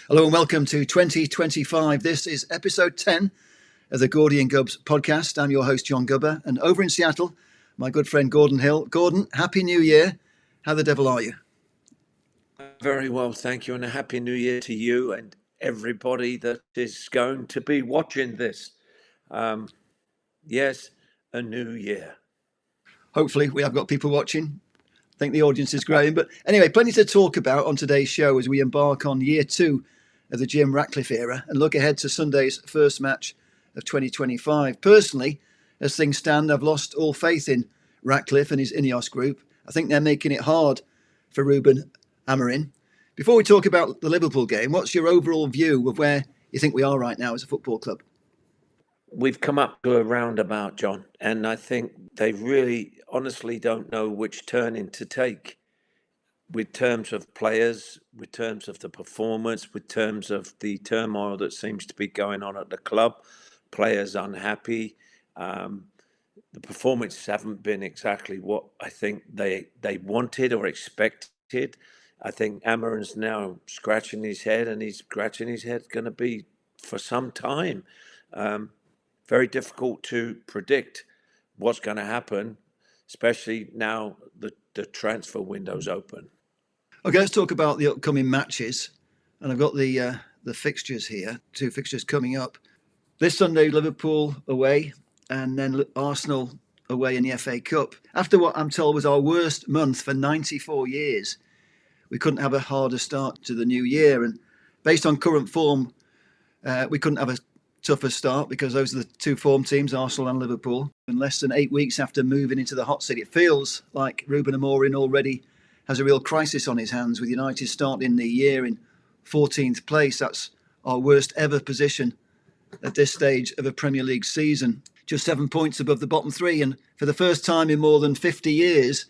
Hello and welcome to 2025. This is episode 10 of the Gordy Gubbs Podcast. I'm your host, John Gubba, and over in Seattle, my good friend Gordon Hill. Gordon, Happy New Year. How the devil are you? Very well, thank you, and a Happy New Year to you and everybody that is going to be watching this. Yes, a new year. Hopefully, we have got people watching. I think the audience is growing. But anyway, plenty to talk about on today's show as we embark on year 2 of the Jim Ratcliffe era and look ahead to Sunday's first match of 2025. Personally, as things stand, I've lost all faith in Ratcliffe and his Ineos group. I think they're making it hard for Ruben Amorim. Before we talk about the Liverpool game, what's your overall view of where you think we are right now as a football club? We've come up to a roundabout, John, and I think they really honestly don't know which turning to take with terms of players, with terms of the performance, with terms of the turmoil that seems to be going on at the club. Players unhappy. The performances haven't been exactly what I think they wanted or expected. I think Amorim's now scratching his head, and he's scratching his head going to be for some time. Very difficult to predict what's going to happen, especially now the transfer window's open. Okay, let's talk about the upcoming matches. And I've got the fixtures here, 2 fixtures coming up. This Sunday, Liverpool away, and then Arsenal away in the FA Cup. After what I'm told was our worst month for 94 years, we couldn't have a harder start to the new year. And based on current form, we couldn't have a tougher start because those are the 2 form teams, Arsenal and Liverpool. And less than 8 weeks after moving into the hot seat, it feels like Ruben Amorim already has a real crisis on his hands, with United starting the year in 14th place. That's our worst ever position at this stage of a Premier League season. Just 7 points above the bottom 3, and for the first time in more than 50 years,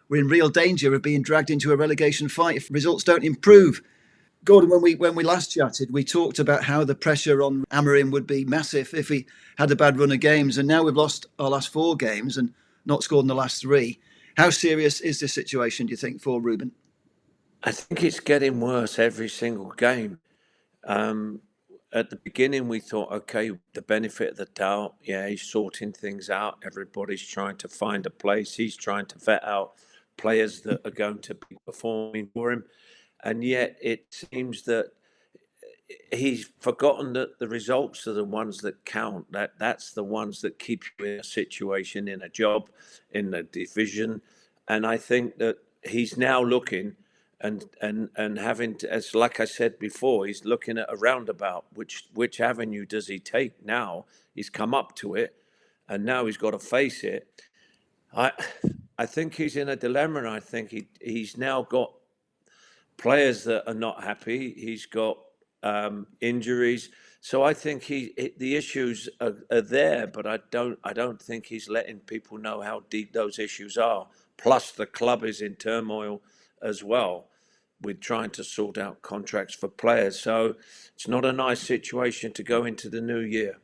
we're in real danger of being dragged into a relegation fight if results don't improve. Gordon, when we last chatted, we talked about how the pressure on Amorim would be massive if he had a bad run of games, and now we've lost our last 4 games and not scored in the last 3. How serious is this situation, do you think, for Ruben? I think it's getting worse every single game. At the beginning, we thought, okay, the benefit of the doubt, yeah, he's sorting things out. Everybody's trying to find a place. He's trying to vet out players that are going to be performing for him. And yet it seems that he's forgotten that the results are the ones that count. That's the ones that keep you in a situation, in a job, in a division. And I think that he's now looking and having to, as like I said before, he's looking at a roundabout. Which avenue does he take now? He's come up to it, and now he's got to face it. I think he's in a dilemma, and I think he's now got players that are not happy. He's got injuries, so I think the issues are there, but I don't think he's letting people know how deep those issues are. Plus, the club is in turmoil as well, with trying to sort out contracts for players. So it's not a nice situation to go into the new year.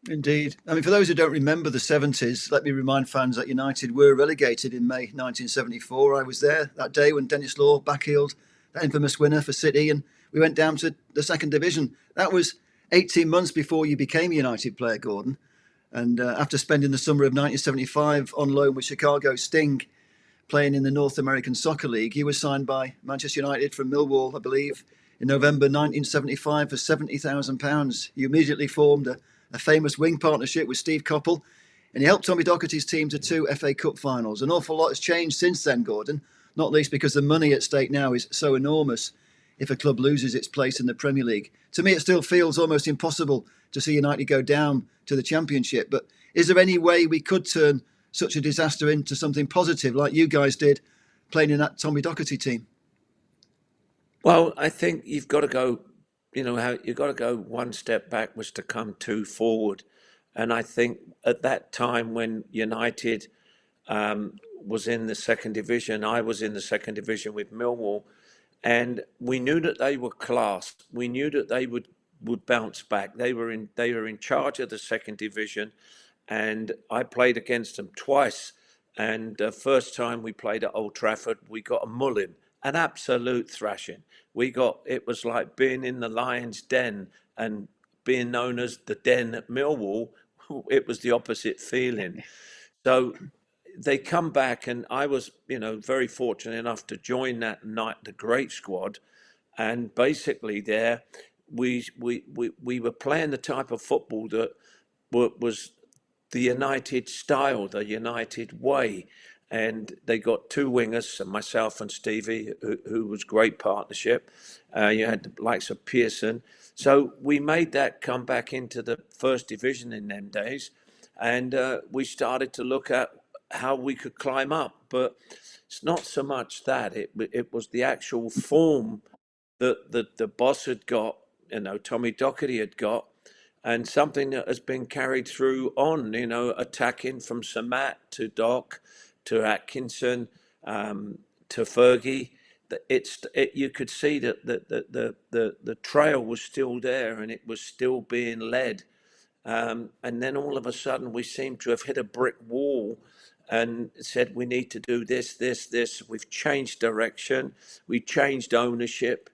Indeed. I mean, for those who don't remember the 70s, let me remind fans that United were relegated in May 1974. I was there that day when Dennis Law backheeled that infamous winner for City, and we went down to the 2nd Division. That was 18 months before you became a United player, Gordon. And after spending the summer of 1975 on loan with Chicago Sting, playing in the North American Soccer League, he was signed by Manchester United from Millwall, I believe, in November 1975 for £70,000. You immediately formed a famous wing partnership with Steve Coppell, and he helped Tommy Docherty's team to 2 FA Cup finals. An awful lot has changed since then, Gordon, not least because the money at stake now is so enormous if a club loses its place in the Premier League. To me, it still feels almost impossible to see United go down to the Championship. But is there any way we could turn such a disaster into something positive, like you guys did playing in that Tommy Docherty team? Well, I think you've got to go, you've got to go one step backwards to come 2 forward. And I think at that time when United was in the 2nd division, I was in the 2nd division with Millwall, and we knew that they were class. We knew that they would bounce back. They were in charge of the 2nd division, and I played against them twice And the first time we played at Old Trafford, we got a mulling, an absolute thrashing. It was like being in the lion's den and being known as the den at Millwall. It was the opposite feeling. So they come back, and I was, very fortunate enough to join that night, the great squad. And basically there, we were playing the type of football that was the United style, the United way. And they got two wingers, myself and Stevie, who was great partnership. You had the likes of Pearson. So we made that come back into the first division in them days. And we started to look at how we could climb up. But it's not so much that. It was the actual form that the boss had got, Tommy Docherty had got, and something that has been carried through on, attacking from Samat to Doc to Atkinson to Fergie. You could see that the trail was still there and it was still being led. And then all of a sudden we seemed to have hit a brick wall and said, we need to do this, this, this. We've changed direction. We changed ownership.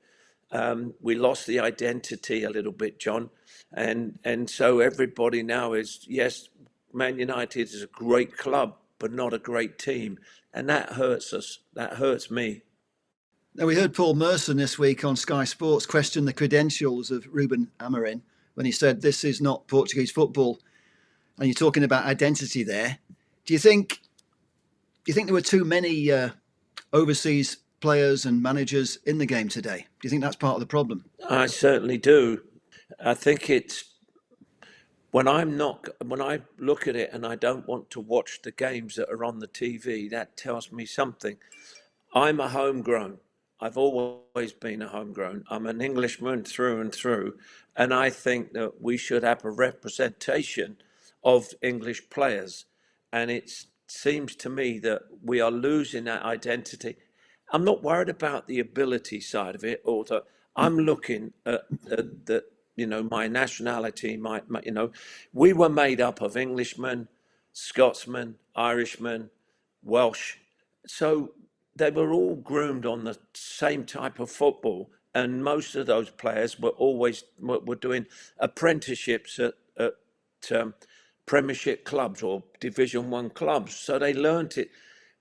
We lost the identity a little bit, John. And so everybody now is, yes, Man United is a great club, but not a great team. And that hurts us. That hurts me. Now, we heard Paul Merson this week on Sky Sports question the credentials of Ruben Amorim when he said this is not Portuguese football. And you're talking about identity there. Do you think there were too many overseas players and managers in the game today? Do you think that's part of the problem? I certainly do. I think it's when I look at it and I don't want to watch the games that are on the TV, that tells me something. I'm a homegrown. I've always been a homegrown. I'm an Englishman through and through. And I think that we should have a representation of English players. And it seems to me that we are losing that identity. I'm not worried about the ability side of it, or that I'm looking at the, my nationality, we were made up of Englishmen, Scotsmen, Irishmen, Welsh. So they were all groomed on the same type of football. And most of those players were doing apprenticeships at Premiership clubs or Division 1 clubs. So they learnt it.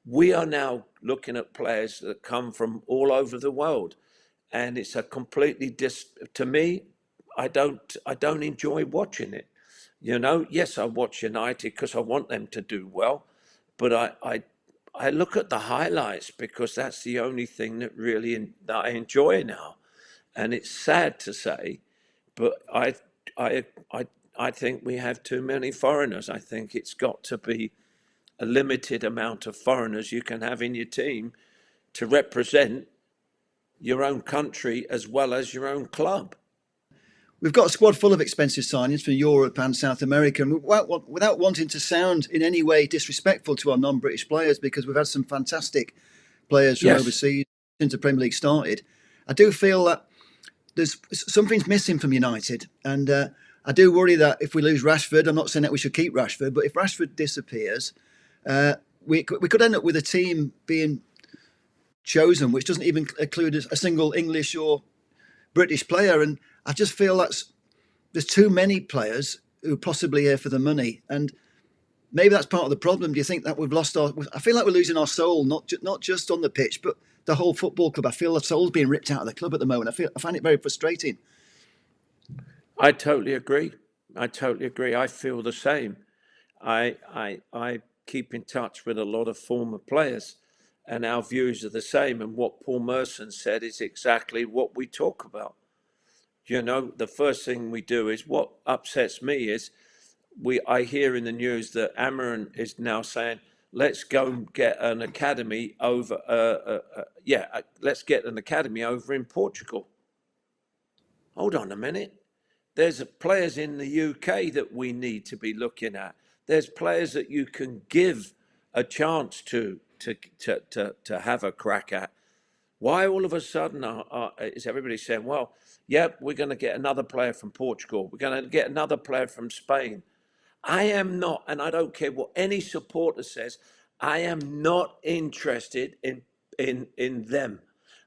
We are now looking at players that come from all over the world, and it's a completely to me. I don't enjoy watching it. Yes, I watch United because I want them to do well, but I look at the highlights because that's the only thing that I enjoy now, and it's sad to say, but I think we have too many foreigners. I think it's got to be a limited amount of foreigners you can have in your team to represent your own country as well as your own club. We've got a squad full of expensive signings from Europe and South America, and without wanting to sound in any way disrespectful to our non-British players, because we've had some fantastic players from overseas since the Premier League started, I do feel that there's something's missing from United, and I do worry that if we lose Rashford, I'm not saying that we should keep Rashford, but if Rashford disappears, we could end up with a team being chosen which doesn't even include a single English or British player. And I just feel there's too many players who are possibly here for the money. And maybe that's part of the problem. Do you think that we've lost I feel like we're losing our soul, not just on the pitch, but the whole football club. I feel the soul's being ripped out of the club at the moment. I find it very frustrating. I totally agree. I feel the same. I keep in touch with a lot of former players, and our views are the same. And what Paul Merson said is exactly what we talk about. The first thing we do is, what upsets me is I hear in the news that Amorim is now saying, let's go and get an academy over. Let's get an academy over in Portugal. Hold on a minute. There's players in the UK that we need to be looking at. There's players that you can give a chance to have a crack at. Why all of a sudden is everybody saying, well, yep, we're going to get another player from Portugal. We're going to get another player from Spain. I am not, and I don't care what any supporter says, I am not interested in them.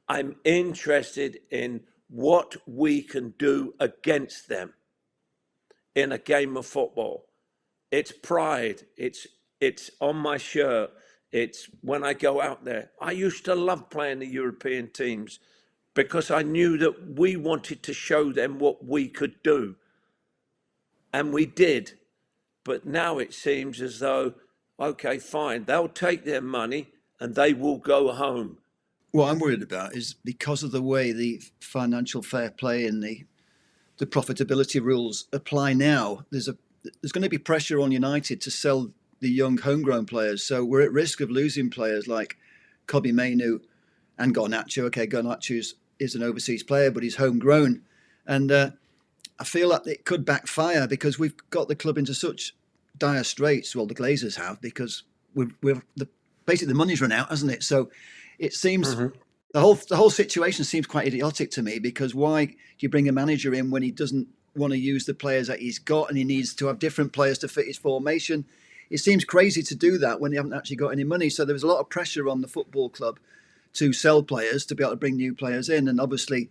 I'm interested in what we can do against them in a game of football. It's pride. It's on my shirt. It's when I go out there. I used to love playing the European teams because I knew that we wanted to show them what we could do. And we did. But now it seems as though, okay, fine, they'll take their money and they will go home. What I'm worried about is because of the way the financial fair play and the profitability rules apply now, there's going to be pressure on United to sell the young homegrown players. So we're at risk of losing players like Kobbie Mainoo and Garnacho. Okay, Garnacho is an overseas player, but he's homegrown. And I feel like it could backfire because we've got the club into such dire straits. Well, the Glazers have, because basically the money's run out, hasn't it? So it seems the whole situation seems quite idiotic to me, because why do you bring a manager in when he doesn't want to use the players that he's got and he needs to have different players to fit his formation? It seems crazy to do that when you haven't actually got any money. So there was a lot of pressure on the football club to sell players, to be able to bring new players in. And obviously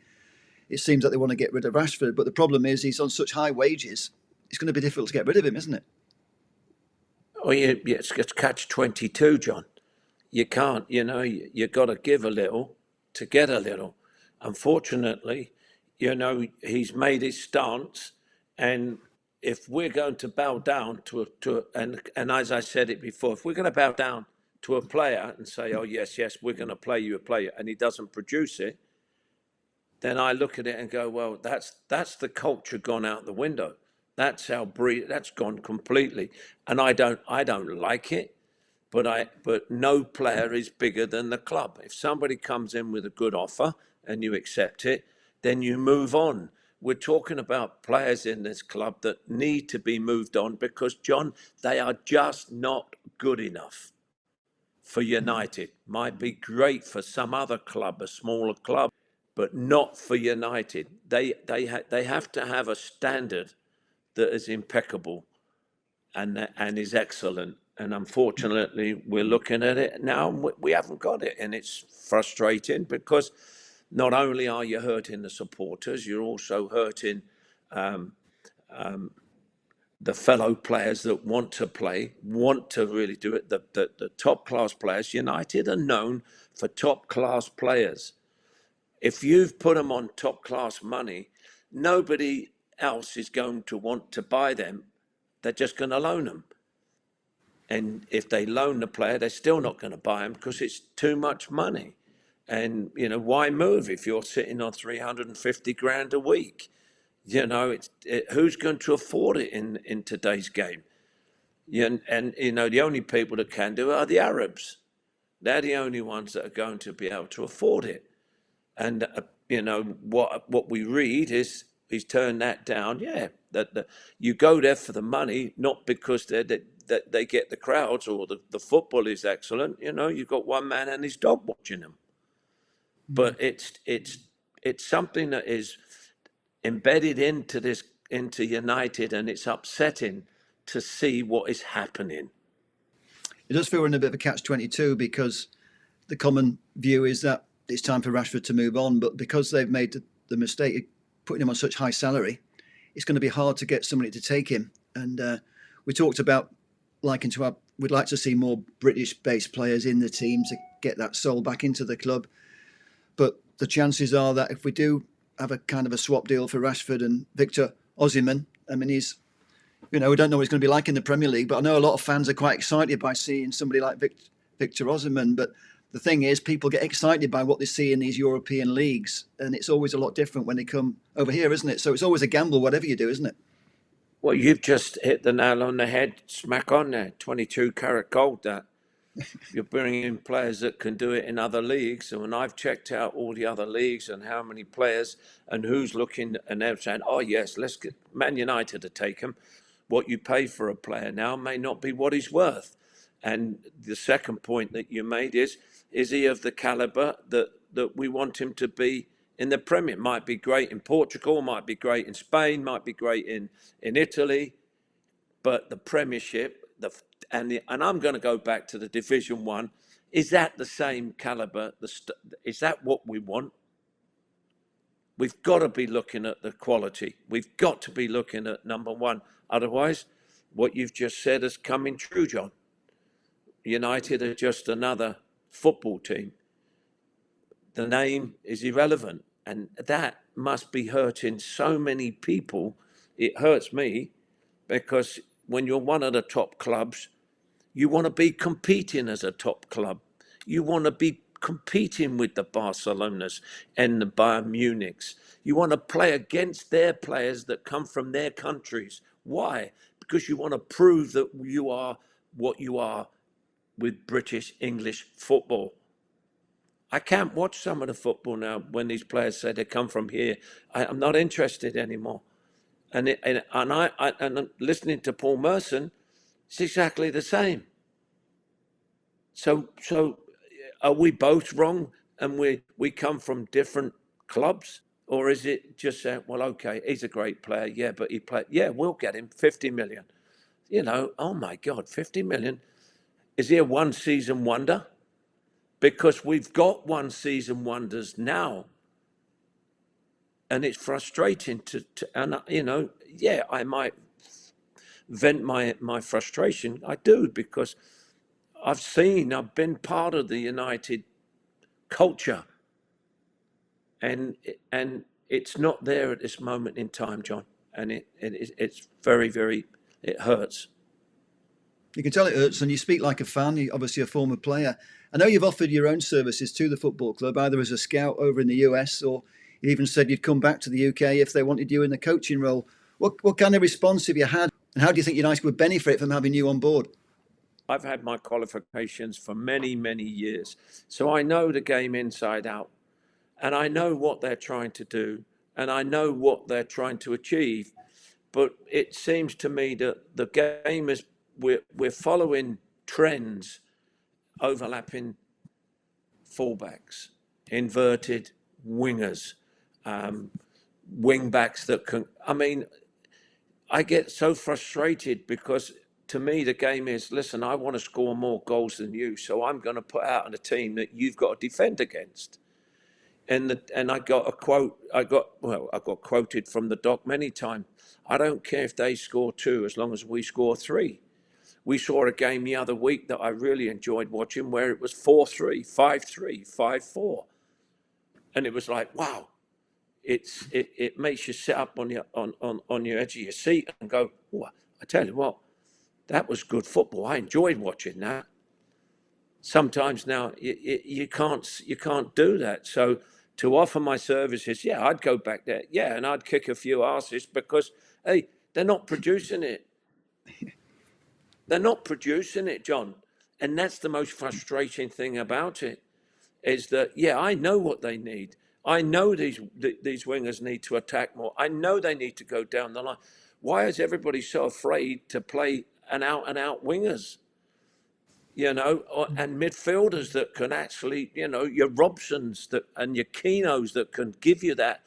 it seems that they want to get rid of Rashford. But the problem is he's on such high wages, it's going to be difficult to get rid of him, isn't it? Oh, yeah, it's catch-22, John. You can't, you got to give a little to get a little. Unfortunately, he's made his stance, and if we're going to bow down and as I said it before, if we're going to bow down to a player and say, oh yes, we're going to play you a player, and he doesn't produce it, then I look at it and go, well, that's the culture gone out the window. That's that's gone completely, and I don't like it. But no player is bigger than the club. If somebody comes in with a good offer and you accept it, then you move on. We're talking about players in this club that need to be moved on because, John, they are just not good enough for United. Might be great for some other club, a smaller club, but not for United. They have to have a standard that is impeccable and is excellent. And unfortunately, we're looking at it now, and we haven't got it. And it's frustrating because not only are you hurting the supporters, you're also hurting the fellow players that want to play, want to really do it. The top-class players, United are known for top-class players. If you've put them on top-class money, nobody else is going to want to buy them. They're just going to loan them. And if they loan the player, they're still not going to buy him because it's too much money. And, why move if you're sitting on 350 grand a week? Who's going to afford it in today's game? And the only people that can do it are the Arabs. They're the only ones that are going to be able to afford it. And, what we read is he's turned that down. Yeah, that you go there for the money, not because that they get the crowds or the football is excellent. You've got one man and his dog watching them. But it's something that is embedded into United, and it's upsetting to see what is happening. It does feel we're in a bit of a catch-22 because the common view is that it's time for Rashford to move on, but because they've made the mistake of putting him on such high salary, it's going to be hard to get somebody to take him. And we talked about we'd like to see more British-based players in the team to get that soul back into the club. But the chances are that if we do have a kind of a swap deal for Rashford and Victor Osimhen, I mean, we don't know what he's going to be like in the Premier League, but I know a lot of fans are quite excited by seeing somebody like Victor Osimhen. But the thing is, people get excited by what they see in these European leagues, and it's always a lot different when they come over here, isn't it? So it's always a gamble, whatever you do, isn't it? Well, you've just hit the nail on the head, smack on there, 22 karat gold that. You're bringing in players that can do it in other leagues. And when I've checked out all the other leagues and how many players and who's looking, and they're saying, oh, yes, let's get Man United to take him. What you pay for a player now may not be what he's worth. And the second point that you made is he of the calibre that we want him to be in the Premier? Might be great in Portugal, might be great in Spain, might be great in Italy. But the Premiership, and I'm going to go back to the Division 1. Is that the same calibre? Is that what we want? We've got to be looking at the quality. We've got to be looking at number one. Otherwise, what you've just said is coming true, John. United are just another football team. The name is irrelevant, and that must be hurting so many people. It hurts me because when you're one of the top clubs, you want to be competing as a top club. You want to be competing with the Barcelonas and the Bayern Munichs. You want to play against their players that come from their countries. Why? Because you want to prove that you are what you are with British English football. I can't watch some of the football now when these players say they come from here. I'm not interested anymore. And I'm listening to Paul Merson, it's exactly the same. So are we both wrong and we come from different clubs? Or is it just saying, well, okay, he's a great player, yeah, but he played, yeah, we'll get him 50 million. You know, oh my God, 50 million. Is he a one-season wonder? Because we've got one-season wonders now. And it's frustrating and you know, yeah, I might vent my frustration. I do, because I've been part of the United culture. And it's not there at this moment in time, John. And it's very, very, it hurts. You can tell it hurts, and you speak like a fan. You're obviously a former player. I know you've offered your own services to the football club, either as a scout over in the US, or you even said you'd come back to the UK if they wanted you in the coaching role. What kind of response have you had, and how do you think United would benefit from having you on board? I've had my qualifications for many, many years, so I know the game inside out, and I know what they're trying to do, and I know what they're trying to achieve. But it seems to me that the game is, we're following trends, overlapping fullbacks, inverted wingers, wing backs that can. I mean, I get so frustrated because to me the game is, listen, I want to score more goals than you, so I'm going to put out on a team that you've got to defend against. And I got a quote. I got quoted from the doc many times. I don't care if they score 2 as long as we score 3. We saw a game the other week that I really enjoyed watching where it was 4-3, 5-3, 5-4, and it was like, wow. It makes you sit up on your edge of your seat and go, oh, I tell you what, that was good football. I enjoyed watching that. Sometimes now you can't do that. So to offer my services, yeah, I'd go back there, yeah, and I'd kick a few asses because, hey, they're not producing it. They're not producing it, John. And that's the most frustrating thing about it, is that, yeah, I know what they need. I know these wingers need to attack more. I know they need to go down the line. Why is everybody so afraid to play an out-and-out wingers? You know, and midfielders that can actually, you know, your Robsons and your Kenos that can give you that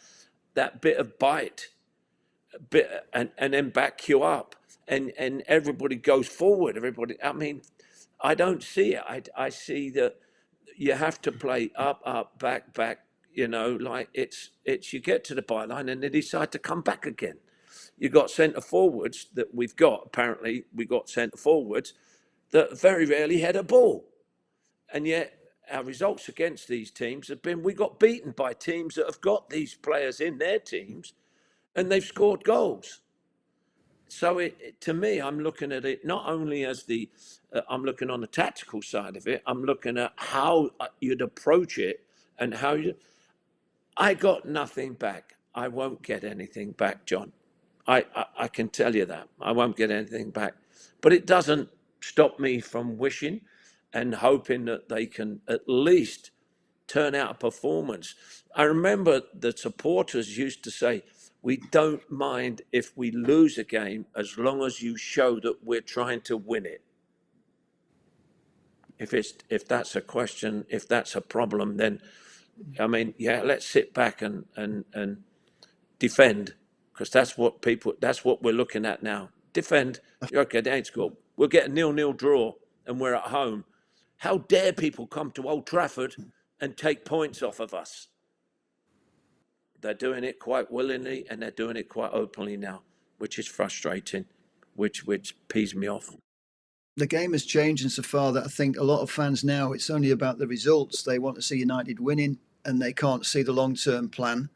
bit of bite, and then back you up, and everybody goes forward. Everybody, I mean, I don't see it. I see that you have to play up, back. You know, like it's you get to the byline and they decide to come back again. You've got centre forwards that we've got. Apparently, we got centre forwards that very rarely head a ball, and yet our results against these teams have been, we got beaten by teams that have got these players in their teams, and they've scored goals. So to me, I'm looking at it not only as I'm looking on the tactical side of it. I'm looking at how you'd approach it and how you. I got nothing back. I won't get anything back, John. I can tell you that. I won't get anything back. But it doesn't stop me from wishing and hoping that they can at least turn out a performance. I remember the supporters used to say, we don't mind if we lose a game as long as you show that we're trying to win it. If that's a question, if that's a problem, then I mean, yeah, let's sit back and defend, because that's what we're looking at now. Defend. Okay, they ain't scored. We'll get a 0-0 draw and we're at home. How dare people come to Old Trafford and take points off of us? They're doing it quite willingly and they're doing it quite openly now, which is frustrating, which pees me off. The game has changed insofar that I think a lot of fans now, it's only about the results. They want to see United winning and they can't see the long-term plan.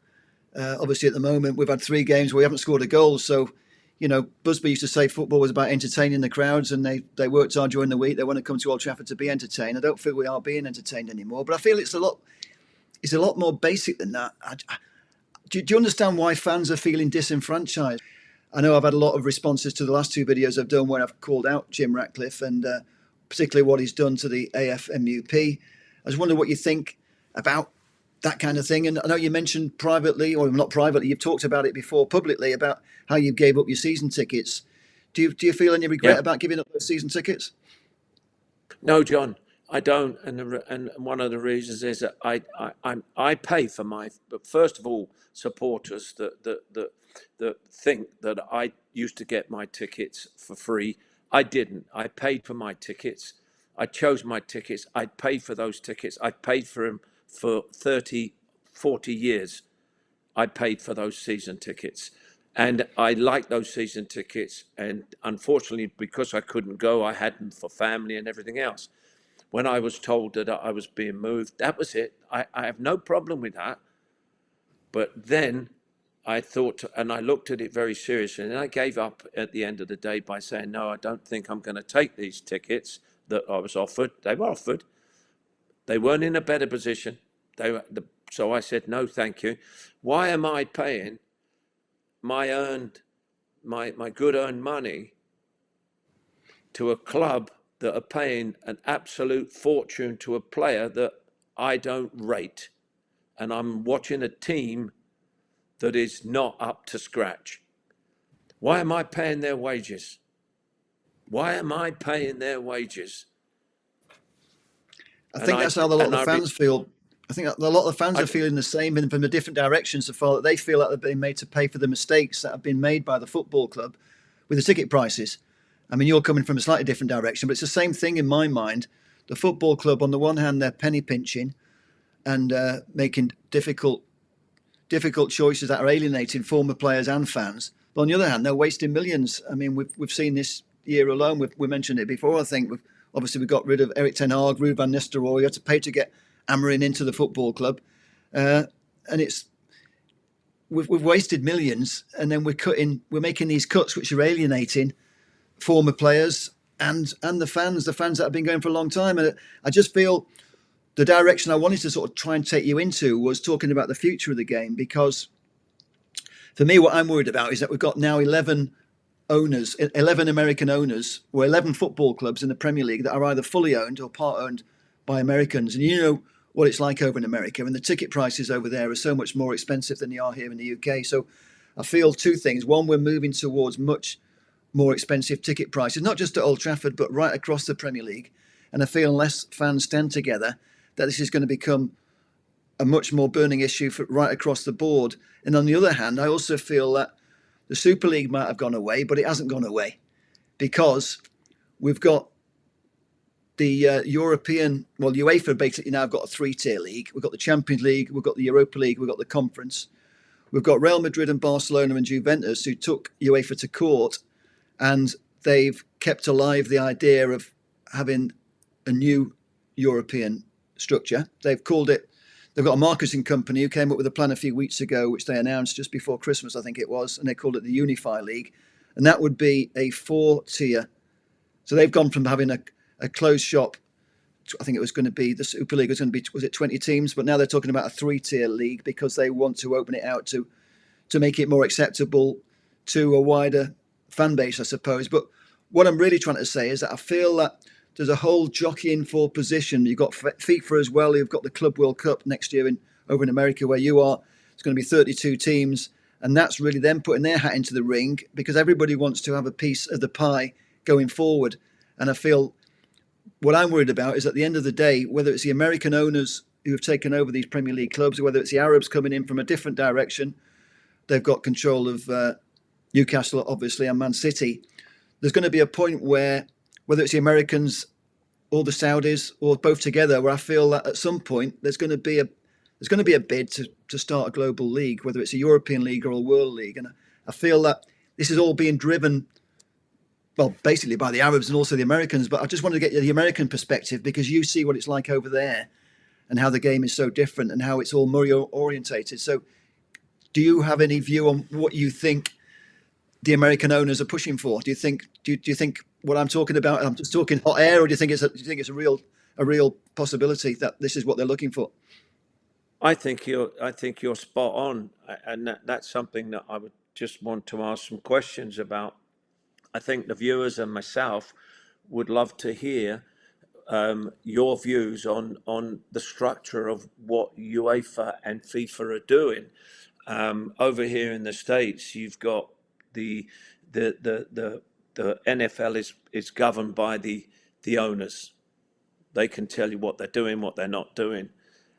Obviously, at the moment, we've had 3 games where we haven't scored a goal. So, you know, Busby used to say football was about entertaining the crowds, and they worked hard during the week. They want to come to Old Trafford to be entertained. I don't feel we are being entertained anymore, but I feel it's a lot more basic than that. Do you understand why fans are feeling disenfranchised? I know I've had a lot of responses to the last 2 videos I've done where I've called out Jim Ratcliffe and particularly what he's done to the AFMUP. I just wonder what you think about that kind of thing. And I know you mentioned privately, or not privately, you've talked about it before publicly about how you gave up your season tickets. Do you feel any regret about giving up those season tickets? No, John, I don't. And one of the reasons is that I pay for my, but first of all, supporters that think that I used to get my tickets for free. I didn't. I paid for my tickets. I chose my tickets. I paid for those tickets. I paid for them for 30, 40 years. I paid for those season tickets. And I liked those season tickets. And unfortunately, because I couldn't go, I had them for family and everything else. When I was told that I was being moved, that was it. I have no problem with that. But then I thought, and I looked at it very seriously, and I gave up at the end of the day by saying, no, I don't think I'm going to take these tickets that I was offered. They were offered. They weren't in a better position. So I said, no, thank you. Why am I paying my good earned money to a club that are paying an absolute fortune to a player that I don't rate? And I'm watching a team that is not up to scratch. Why am I paying their wages? Why am I paying their wages? I think that's how a lot of the fans feel. I think a lot of the fans are feeling the same, and from a different direction, so far that they feel like they're being made to pay for the mistakes that have been made by the football club with the ticket prices. I mean, you're coming from a slightly different direction, but it's the same thing in my mind. The football club, on the one hand, they're penny pinching and making difficult choices that are alienating former players and fans. But on the other hand, they're wasting millions. I mean, we've seen this year alone. We mentioned it before. I think we've got rid of Erik ten Hag, Ruben van Nistelrooy. You had to pay to get Amorim into the football club, and we've wasted millions. And then we're making these cuts which are alienating former players and the fans that have been going for a long time. And I just feel the direction I wanted to sort of try and take you into was talking about the future of the game, because for me, what I'm worried about is that we've got now 11 American owners, or 11 football clubs in the Premier League that are either fully owned or part owned by Americans. And you know what it's like over in America, and the ticket prices over there are so much more expensive than they are here in the UK. So I feel 2 things. One, we're moving towards much more expensive ticket prices, not just at Old Trafford, but right across the Premier League. And I feel unless fans stand together, that this is going to become a much more burning issue for right across the board. And on the other hand, I also feel that the Super League might have gone away, but it hasn't gone away, because we've got the UEFA basically now got a 3-tier league. We've got the Champions League, we've got the Europa League, we've got the Conference. We've got Real Madrid and Barcelona and Juventus who took UEFA to court, and they've kept alive the idea of having a new European structure. They've got a marketing company who came up with a plan a few weeks ago, which they announced just before Christmas, I think it was, and they called it the Unify League. And that would be a 4-tier. So they've gone from having a closed shop, I think it was going to be, the Super League was going to be, was it 20 teams? But now they're talking about a 3-tier league because they want to open it out to make it more acceptable to a wider fan base, I suppose. But what I'm really trying to say is that I feel that there's a whole jockeying for position. You've got FIFA as well. You've got the Club World Cup next year over in America where you are. It's going to be 32 teams. And that's really them putting their hat into the ring, because everybody wants to have a piece of the pie going forward. And I feel what I'm worried about is at the end of the day, whether it's the American owners who have taken over these Premier League clubs, or whether it's the Arabs coming in from a different direction, they've got control of Newcastle, obviously, and Man City. There's going to be a point where whether it's the Americans or the Saudis or both together, where I feel that at some point there's going to be a bid to start a global league, whether it's a European league or a world league. And I feel that this is all being driven, well, basically by the Arabs and also the Americans. But I just wanted to get the American perspective, because you see what it's like over there and how the game is so different and how it's all money orientated. So do you have any view on what you think the American owners are pushing for? Do you think what I'm talking about, I'm just talking hot air, or do you think it's a real possibility that this is what they're looking for? I think you're spot on, and that's something that I would just want to ask some questions about. I think the viewers and myself would love to hear your views on the structure of what UEFA and FIFA are doing. Over here in the States, you've got the NFL is governed by the owners. They can tell you what they're doing, what they're not doing,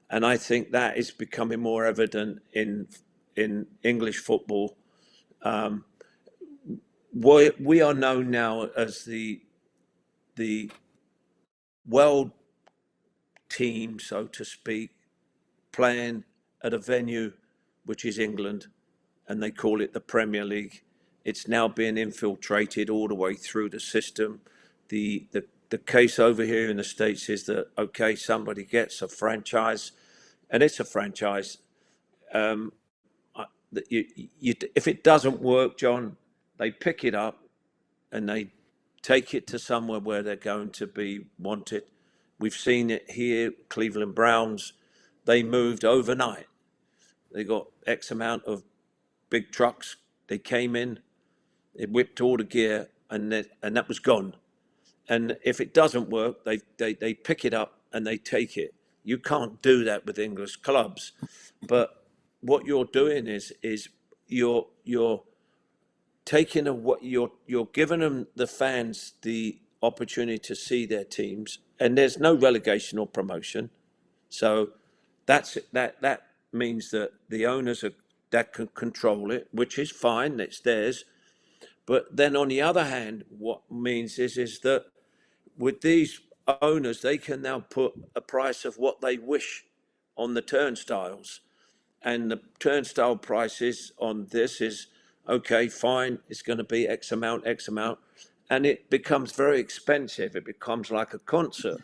and I think that is becoming more evident in English football. We are known now as the world team, so to speak, playing at a venue which is England, and they call it the Premier League. It's now being infiltrated all the way through the system. The case over here in the States is that, okay, somebody gets a franchise, and it's a franchise. If it doesn't work, John, they pick it up and they take it to somewhere where they're going to be wanted. We've seen it here, Cleveland Browns. They moved overnight. They got X amount of big trucks. They came in, it whipped all the gear, and that was gone. And if it doesn't work, they pick it up and they take it. You can't do that with English clubs. But what you're doing is you're taking you're giving them, the fans, the opportunity to see their teams, and there's no relegation or promotion. So that means that the owners that can control it, which is fine, it's theirs. But then on the other hand, what means is that with these owners, they can now put a price of what they wish on the turnstiles. And the turnstile prices on this is, okay, fine, it's going to be X amount. And it becomes very expensive. It becomes like a concert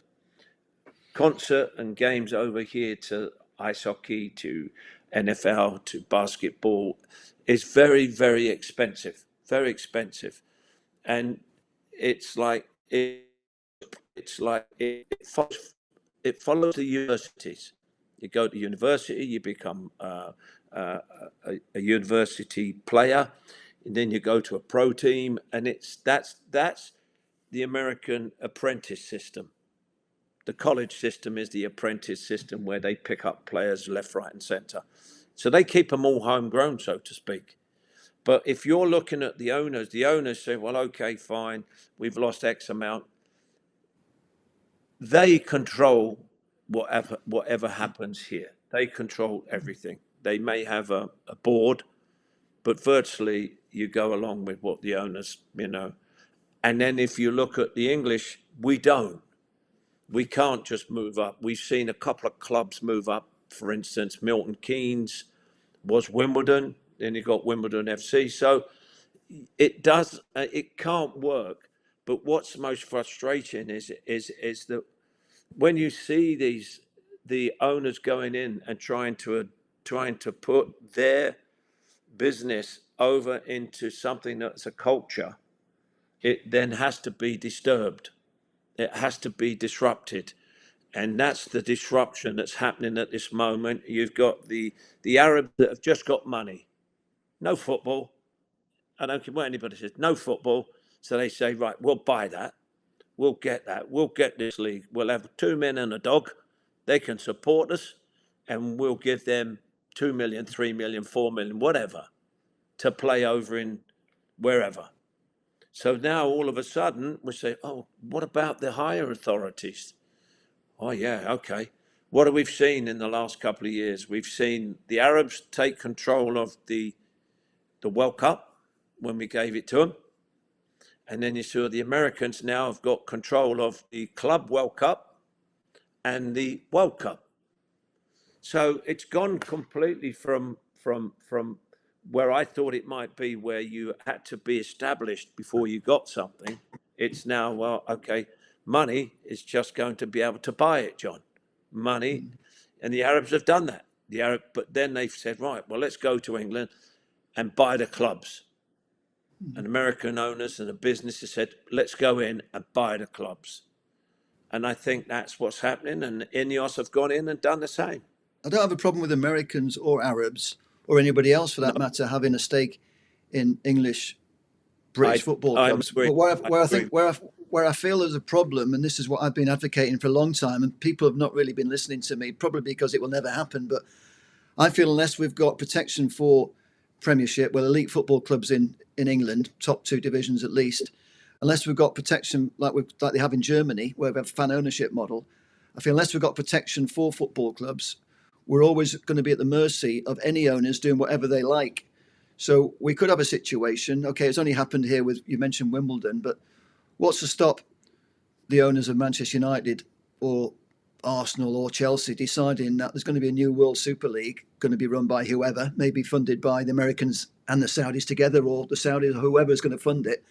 and games over here, to ice hockey, to NFL, to basketball, is very, very expensive, and it's like it follows the universities. You go to university, you become a university player, and then you go to a pro team, and that's the American apprentice system. The college system is the apprentice system, where they pick up players left, right, and centre. So they keep them all homegrown, so to speak. But if you're looking at the owners say, well, okay, fine, we've lost X amount. They control whatever happens here. They control everything. They may have a board, but virtually you go along with what the owners, And then if you look at the English, we don't. We can't just move up. We've seen a couple of clubs move up. For instance, Milton Keynes was Wimbledon. Then you got Wimbledon FC. So it can't work. But what's most frustrating is that when you see the owners going in and trying to put their business over into something that's a culture, it then has to be disturbed. It has to be disrupted. And that's the disruption that's happening at this moment. You've got the Arabs that have just got money. No football. I don't care what anybody says. No football. So they say, right, we'll buy that. We'll get that. We'll get this league. We'll have 2 men and a dog. They can support us. And we'll give them 2 million, 3 million, 4 million, whatever, to play over in wherever. So now all of a sudden we say, oh, what about the higher authorities? Oh, yeah, okay. What have we seen in the last couple of years? We've seen the Arabs take control of the World Cup when we gave it to them. And then you saw the Americans now have got control of the Club World Cup and the World Cup. So it's gone completely from where I thought it might be, where you had to be established before you got something. It's now, well, okay, money is just going to be able to buy it, John. Money, and the Arabs have done that. But then they've said, right, well, let's go to England and buy the clubs. And American owners and the businesses said, let's go in and buy the clubs. And I think that's what's happening. And Ineos have gone in and done the same. I don't have a problem with Americans or Arabs or anybody else for that matter having a stake in English British football clubs. But where I feel there's a problem, and this is what I've been advocating for a long time, and people have not really been listening to me, probably because it will never happen. But I feel unless we've got protection for Premiership, well, elite football clubs in England, top two divisions at least, unless we've got protection like they have in Germany, where we have a fan ownership model, I feel unless we've got protection for football clubs, we're always going to be at the mercy of any owners doing whatever they like. So we could have a situation, okay, it's only happened here with, you mentioned Wimbledon, but what's to stop the owners of Manchester United or Arsenal or Chelsea deciding that there's going to be a new World Super League going to be run by whoever, maybe funded by the Americans and the Saudis together, or the Saudis or whoever is going to fund it.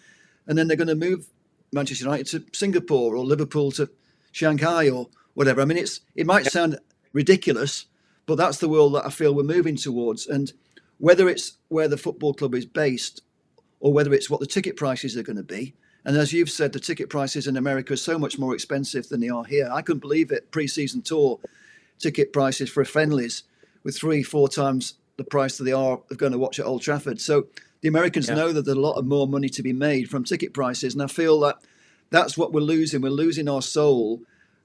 And then they're going to move Manchester United to Singapore or Liverpool to Shanghai or whatever. I mean, it might sound ridiculous, but that's the world that I feel we're moving towards. And whether it's where the football club is based or whether it's what the ticket prices are going to be, and as you've said, the ticket prices in America are so much more expensive than they are here. I couldn't believe it. Pre-season tour ticket prices for friendlies with 3-4 times the price that they are of going to watch at Old Trafford. So the Americans know that there's a lot of more money to be made from ticket prices. And I feel that that's what we're losing. We're losing our soul,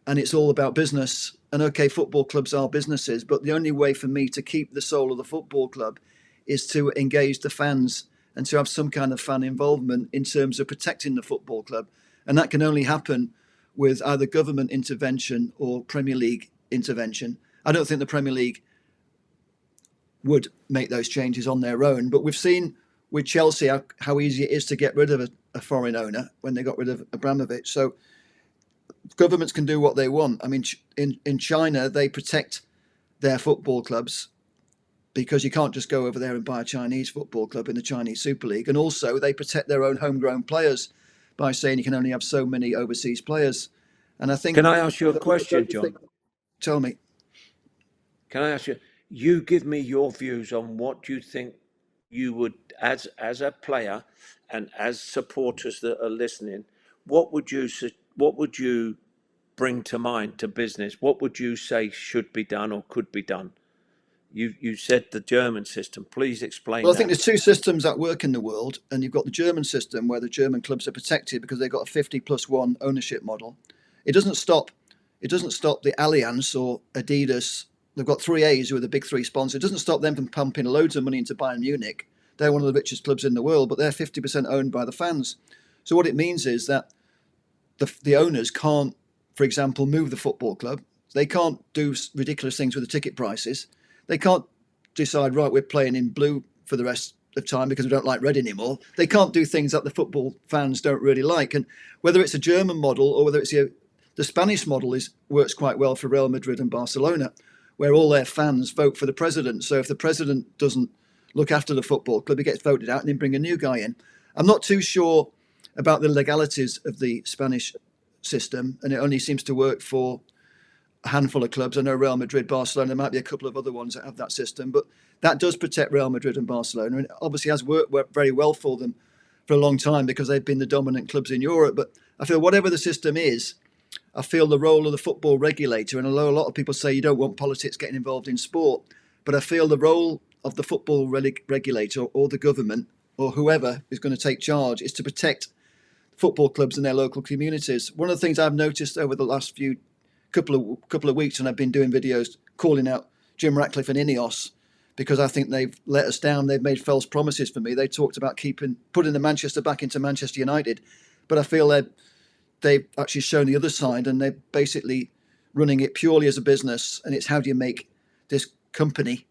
and it's all about business. And okay, football clubs are businesses, but the only way for me to keep the soul of the football club is to engage the fans and to have some kind of fan involvement in terms of protecting the football club. And that can only happen with either government intervention or Premier League intervention. I don't think the Premier League would make those changes on their own, but we've seen with Chelsea how easy it is to get rid of a foreign owner when they got rid of Abramovich. So governments can do what they want. I mean, in China, they protect their football clubs because you can't just go over there and buy a Chinese football club in the Chinese Super League. And also they protect their own homegrown players by saying you can only have so many overseas players. And I think... Can I ask you a question, John? Tell me. Can I ask you, you give me your views on what you think you would, as a player and as supporters that are listening, what would you bring to mind to business? What would you say should be done or could be done? You said the German system. Please explain. Well, I think there's two systems that work in the world, and you've got the German system where the German clubs are protected because they've got a 50+1 ownership model. It doesn't stop the Allianz or Adidas. They've got 3As who are the big three sponsors. It doesn't stop them from pumping loads of money into Bayern Munich. They're one of the richest clubs in the world, but they're 50% owned by the fans. So what it means is that the owners can't, for example, move the football club. They can't do ridiculous things with the ticket prices. They can't decide, right, we're playing in blue for the rest of time because we don't like red anymore. They can't do things that the football fans don't really like. And whether it's a German model or whether it's the Spanish model works quite well for Real Madrid and Barcelona, where all their fans vote for the president. So if the president doesn't look after the football club, he gets voted out and then bring a new guy in. I'm not too sure about the legalities of the Spanish system, and it only seems to work for a handful of clubs. I know Real Madrid, Barcelona, there might be a couple of other ones that have that system, but that does protect Real Madrid and Barcelona, and it obviously has worked very well for them for a long time because they've been the dominant clubs in Europe. But I feel whatever the system is, I feel the role of the football regulator, and although a lot of people say you don't want politics getting involved in sport, but I feel the role of the football regulator or the government or whoever is going to take charge is to protect football clubs in their local communities. One of the things I've noticed over the last couple of weeks, and I've been doing videos calling out Jim Ratcliffe and Ineos because I think they've let us down. They've made false promises for me. They talked about putting the Manchester back into Manchester United, but I feel they've actually shown the other side, and they're basically running it purely as a business. And it's how do you make this company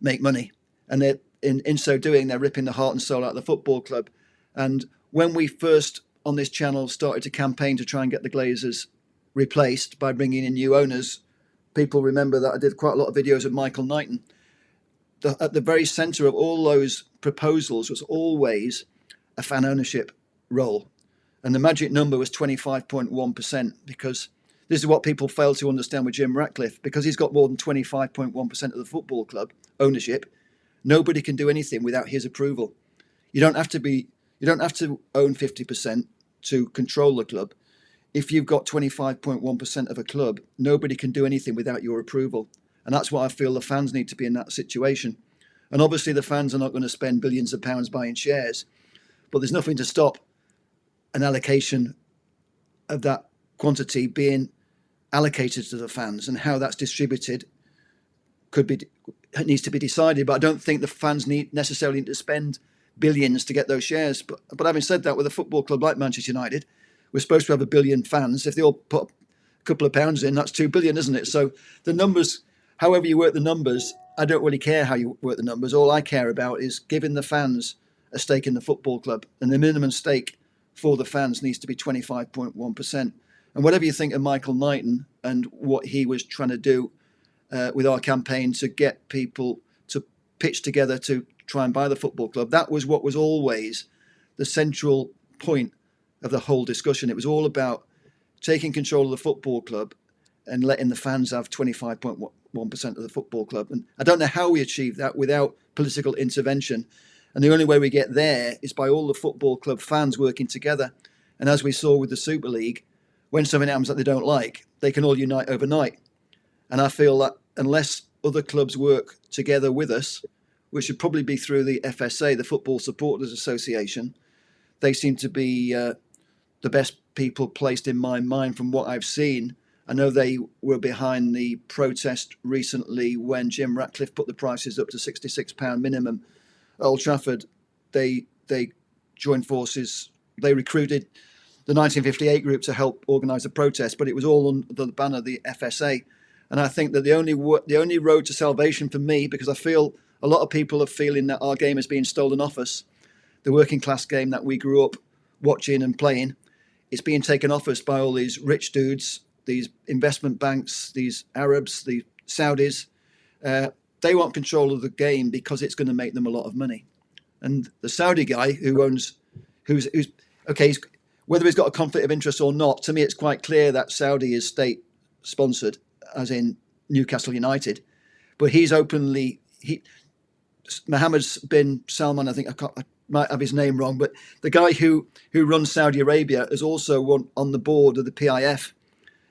make money? And in so doing, they're ripping the heart and soul out of the football club. And when we first on this channel started to campaign to try and get the Glazers replaced by bringing in new owners, people remember that I did quite a lot of videos of Michael Knighton. At the very centre of all those proposals was always a fan ownership role. And the magic number was 25.1%, because this is what people fail to understand with Jim Ratcliffe. Because he's got more than 25.1% of the football club ownership, nobody can do anything without his approval. You don't have to own 50% to control the club. If you've got 25.1% of a club, nobody can do anything without your approval. And that's why I feel the fans need to be in that situation. And obviously the fans are not going to spend billions of pounds buying shares, but there's nothing to stop an allocation of that quantity being allocated to the fans, and how that's distributed needs to be decided. But I don't think the fans necessarily need to spend billions to get those shares. But having said that, with a football club like Manchester United, we're supposed to have 1 billion fans. If they all put a couple of pounds in, that's 2 billion, isn't it? So the numbers, however you work the numbers, I don't really care how you work the numbers. All I care about is giving the fans a stake in the football club, and the minimum stake for the fans needs to be 25.1%. And whatever you think of Michael Knighton and what he was trying to do with our campaign to get people to pitch together to try and buy the football club, that was what was always the central point of the whole discussion. It was all about taking control of the football club and letting the fans have 25.1% of the football club. And I don't know how we achieve that without political intervention. And the only way we get there is by all the football club fans working together. And as we saw with the Super League, when something happens that they don't like, they can all unite overnight. And I feel that unless other clubs work together with us, which should probably be through the FSA, the Football Supporters Association, they seem to be the best people placed in my mind from what I've seen. I know they were behind the protest recently when Jim Ratcliffe put the prices up to £66 minimum at Old Trafford. They joined forces. They recruited the 1958 group to help organise the protest, but it was all under the banner of the FSA. And I think that the only road to salvation for me, because I feel a lot of people are feeling that our game is being stolen off us, the working class game that we grew up watching and playing, it's being taken off us by all these rich dudes, these investment banks, these Arabs, the Saudis. They want control of the game because it's going to make them a lot of money. And the Saudi guy who's whether he's got a conflict of interest or not, to me it's quite clear that Saudi is state sponsored, as in Newcastle United. But he's openly, Mohammed bin Salman, I think I might have his name wrong, but the guy who runs Saudi Arabia is also on the board of the PIF,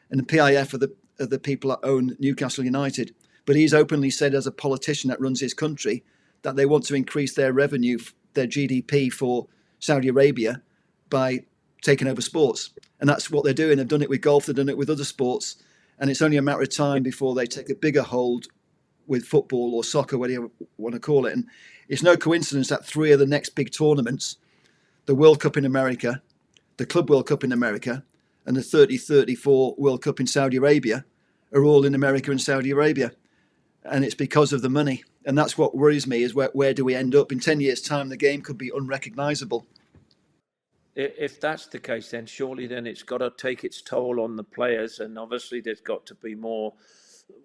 and the PIF are the people that own Newcastle United. But he's openly said, as a politician that runs his country, that they want to increase their revenue, their GDP for Saudi Arabia by taking over sports. And that's what they're doing. They've done it with golf, they've done it with other sports. And it's only a matter of time before they take a bigger hold with football or soccer, whatever you want to call it. And it's no coincidence that 3 of the next big tournaments, the World Cup in America, the Club World Cup in America, and the 30-34 World Cup in Saudi Arabia, are all in America and Saudi Arabia. And it's because of the money. And that's what worries me, is where do we end up? In 10 years' time, the game could be unrecognisable. If that's the case, then surely it's got to take its toll on the players. And obviously there's got to be more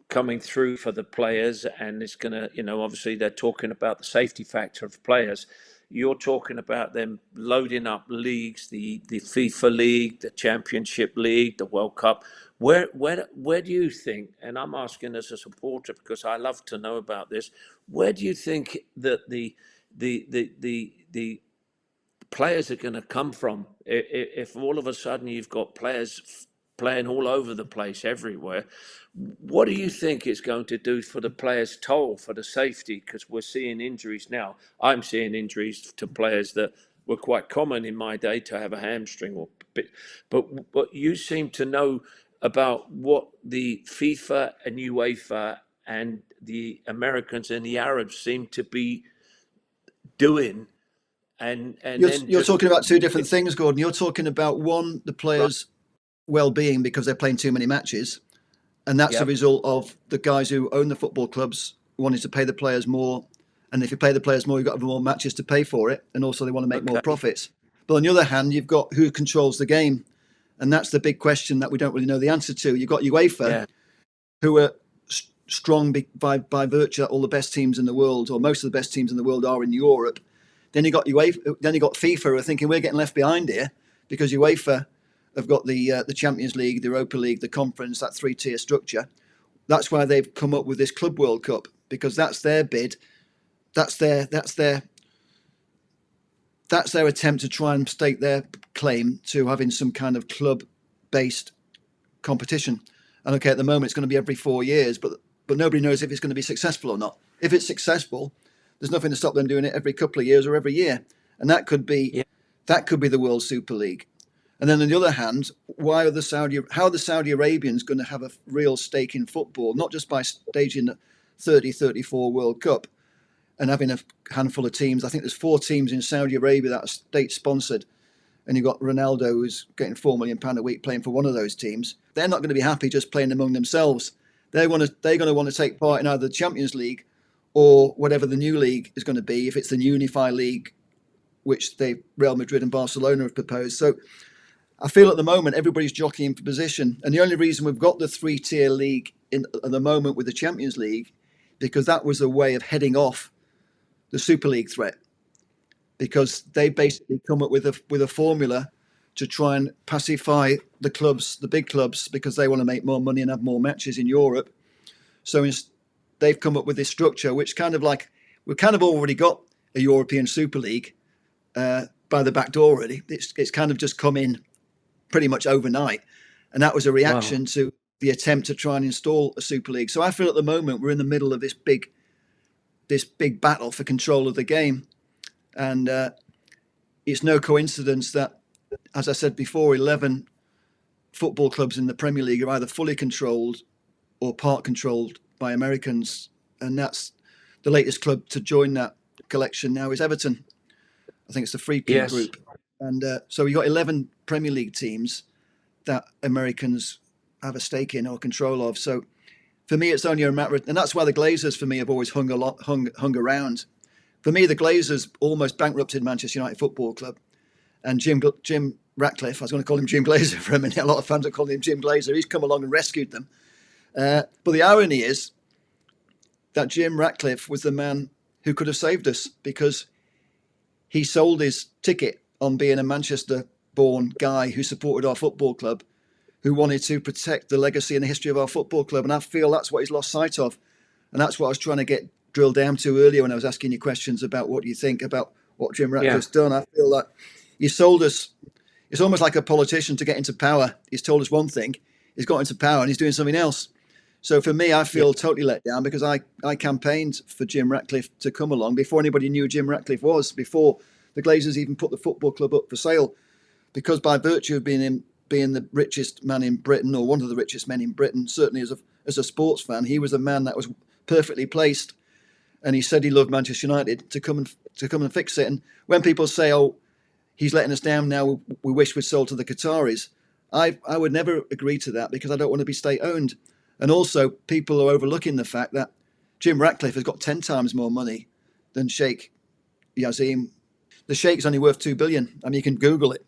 coming through for the players. And it's going to, obviously they're talking about the safety factor of players. You're talking about them loading up leagues, the FIFA League, the Championship League, the World Cup. Where do you think, and I'm asking as a supporter because I love to know about this, where do you think that the players are going to come from if all of a sudden you've got players playing all over the place everywhere? What do you think it's going to do for the players' toll, for the safety? Because we're seeing injuries now. I'm seeing injuries to players that were quite common in my day, to have a hamstring or bit. But you seem to know about what the FIFA and UEFA and the Americans and the Arabs seem to be doing. And you're talking about two different things, Gordon. You're talking about, one, the players' well-being because they're playing too many matches, and that's a result of the guys who own the football clubs wanting to pay the players more. And if you pay the players more, you've got to have more matches to pay for it, and also they want to make more profits. But on the other hand, you've got who controls the game. And that's the big question that we don't really know the answer to. You've got UEFA, who are strong by virtue that all the best teams in the world, or most of the best teams in the world, are in Europe. Then you got UEFA, then you got FIFA, who are thinking we're getting left behind here because UEFA have got the Champions League, the Europa League, the Conference, that 3-tier structure. That's why they've come up with this Club World Cup, because that's their bid. That's their attempt to try and stake their claim to having some kind of club-based competition. And okay, at the moment it's going to be every 4 years, but nobody knows if it's going to be successful or not. If it's successful, there's nothing to stop them doing it every couple of years or every year, and that could be the World Super League. And then on the other hand, how are the Saudi Arabians going to have a real stake in football, not just by staging the 34 World Cup and having a handful of teams? I think there's 4 teams in Saudi Arabia that are state-sponsored, and you've got Ronaldo, who's getting £4 million a week playing for one of those teams. They're not going to be happy just playing among themselves. They're going to want to take part in either the Champions League or whatever the new league is going to be, if it's the Unify League, which Real Madrid and Barcelona have proposed. So I feel at the moment everybody's jockeying for position. And the only reason we've got the 3-tier league at the moment with the Champions League, because that was a way of heading off the Super League threat. Because they basically come up with a formula to try and pacify the clubs, the big clubs, because they want to make more money and have more matches in Europe. So they've come up with this structure, which kind of like, we've kind of already got a European Super League by the back door already. It's kind of just come in pretty much overnight. And that was a reaction to the attempt to try and install a Super League. So I feel at the moment we're in the middle of this big battle for control of the game. And it's no coincidence that, as I said before, 11 football clubs in the Premier League are either fully controlled or part controlled by Americans. And that's the latest club to join that collection now is Everton. I think it's the Freepeat Group. And so you've got 11 Premier League teams that Americans have a stake in or control of. So for me, it's only a matter of, and that's why the Glazers for me have always hung around. For me, the Glazers almost bankrupted Manchester United Football Club. And Jim Ratcliffe, I was going to call him Jim Glazer for a minute. A lot of fans are calling him Jim Glazer. He's come along and rescued them. But the irony is that Jim Ratcliffe was the man who could have saved us, because he sold his ticket on being a Manchester-born guy who supported our football club, who wanted to protect the legacy and the history of our football club. And I feel that's what he's lost sight of. And that's what I was trying to get drilled down to earlier when I was asking you questions about what you think about what Jim Ratcliffe's done. I feel like he sold us. It's almost like a politician to get into power. He's told us one thing, he's got into power and he's doing something else. So for me, I feel totally let down, because I campaigned for Jim Ratcliffe to come along before anybody knew who Jim Ratcliffe was, before the Glazers even put the football club up for sale, because by virtue of being the richest man in Britain, or one of the richest men in Britain, certainly as a sports fan, he was a man that was perfectly placed. And he said he loved Manchester United to come and fix it. And when people say, "Oh, he's letting us down now, we wish we'd sold to the Qataris," I would never agree to that, because I don't want to be state-owned. And also, people are overlooking the fact that Jim Ratcliffe has got 10 times more money than Sheikh Yazim. The Sheikh's only worth 2 billion. I mean, you can Google it.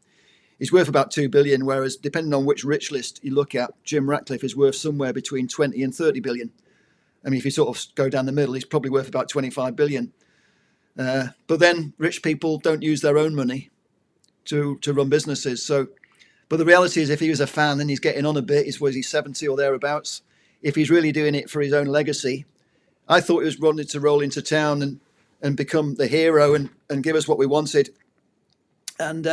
He's worth about 2 billion, whereas depending on which rich list you look at, Jim Ratcliffe is worth somewhere between 20 and 30 billion. I mean, if you sort of go down the middle, he's probably worth about 25 billion. But then rich people don't use their own money to run businesses. So, but the reality is, if he was a fan and he's getting on a bit, was he 70 or thereabouts? If he's really doing it for his own legacy, I thought he was wanting to roll into town and become the hero and give us what we wanted. And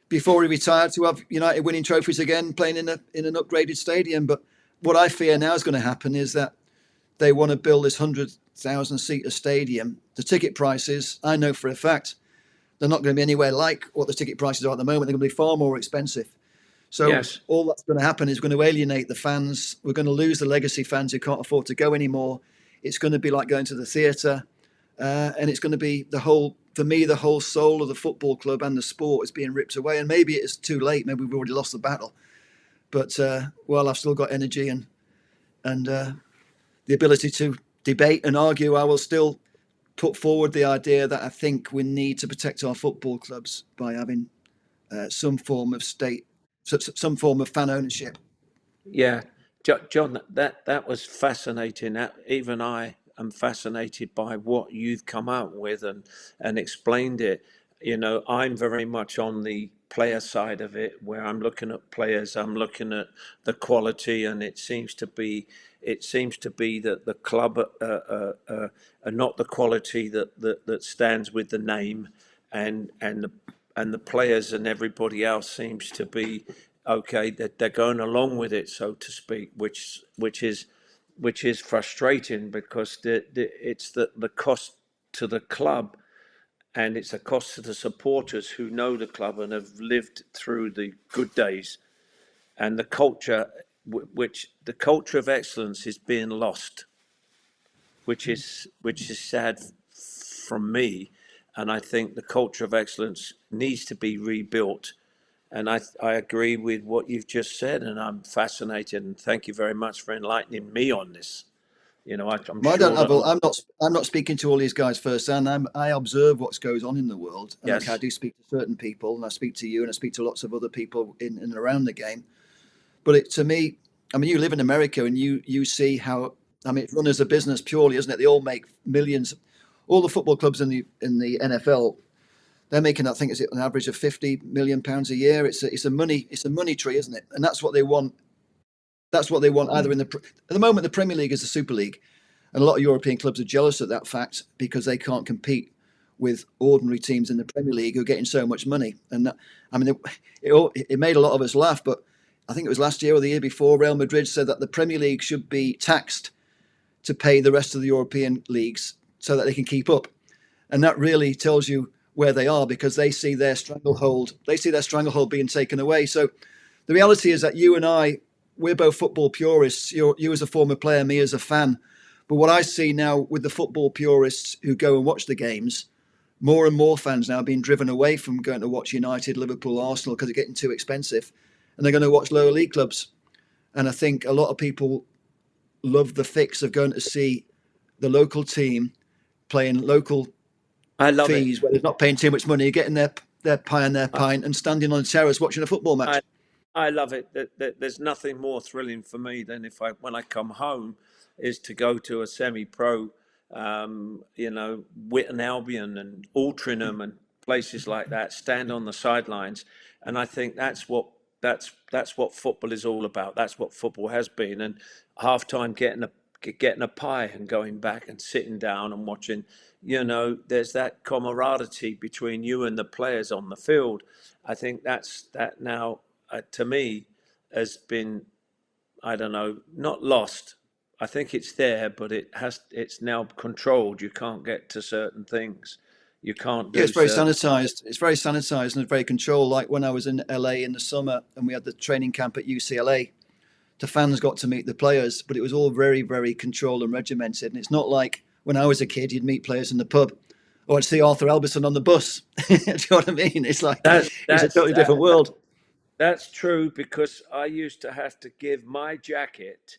before he retired, to have United winning trophies again, playing in an upgraded stadium. But what I fear now is going to happen is that they want to build this 100,000-seater stadium. The ticket prices, I know for a fact, they're not going to be anywhere like what the ticket prices are at the moment. They're going to be far more expensive. So all that's going to happen is we're going to alienate the fans. We're going to lose the legacy fans who can't afford to go anymore. It's going to be like going to the theatre. And it's going to be the whole soul of the football club and the sport is being ripped away. And maybe it's too late. Maybe we've already lost the battle. But while I've still got energy and the ability to debate and argue, I will still put forward the idea that I think we need to protect our football clubs by having some form of some form of fan ownership. Yeah, John, that was fascinating. Even I am fascinated by what you've come out with and explained it. I'm very much on the player side of it, where I'm looking at players, I'm looking at the quality, and it seems to be that the club are not the quality that stands with the name, and the players and everybody else seems to be okay, that they're going along with it, so to speak, which is frustrating, because it's the cost to the club, and it's a cost to the supporters who know the club and have lived through the good days, and the culture, which the culture of excellence is being lost, which is sad from me, and I think the culture of excellence needs to be rebuilt. And I agree with what you've just said, and I'm fascinated. And thank you very much for enlightening me on this. I'm Well, I don't sure have. that. I'm not speaking to all these guys firsthand. I observe what goes on in the world, and like I Yes. do speak to certain people, and I speak to you, and I speak to lots of other people in and around the game. But to me, I mean, you live in America, and you see how. I mean, it's run as a business purely, isn't it? They all make millions. All the football clubs in the NFL, they're making, I think, is it an average of £50 million a year? It's a money tree, isn't it? And that's what they want. That's what they want. Either at the moment, the Premier League is the Super League, and a lot of European clubs are jealous of that fact because they can't compete with ordinary teams in the Premier League who are getting so much money. And that, I mean, it made a lot of us laugh. But I think it was last year or the year before, Real Madrid said that the Premier League should be taxed to pay the rest of the European leagues so that they can keep up. And that really tells you where they are, because they see their stranglehold. They see their stranglehold being taken away. So the reality is that you and I, we're both football purists. You as a former player, me as a fan. But what I see now with the football purists who go and watch the games, more and more fans now are being driven away from going to watch United, Liverpool, Arsenal because it's getting too expensive, and they're going to watch lower league clubs. And I think a lot of people love the fix of going to see the local team playing local I love fees it. where they're not paying too much money, getting their pie and their pint and standing on the terrace watching a football match. I love it. There's nothing more thrilling for me than when I come home, is to go to a semi-pro, Witton Albion and Altrincham and places like that, stand on the sidelines, and I think that's what football is all about. That's what football has been. And halftime, getting a pie and going back and sitting down and watching. There's that camaraderie between you and the players on the field. I think that now, to me, has been, I don't know, not lost. I think it's there, but it's now controlled. You can't get to certain things. You can't Yeah, do it's very certain. sanitized. It's very sanitized and very controlled. Like when I was in LA in the summer and we had the training camp at UCLA, the fans got to meet the players, but it was all very, very controlled and regimented. And it's not like when I was a kid, you'd meet players in the pub, or I'd see Arthur Albison on the bus. Do you know what I mean? It's like That's it's a that's totally different world. that's true, because I used to have to give my jacket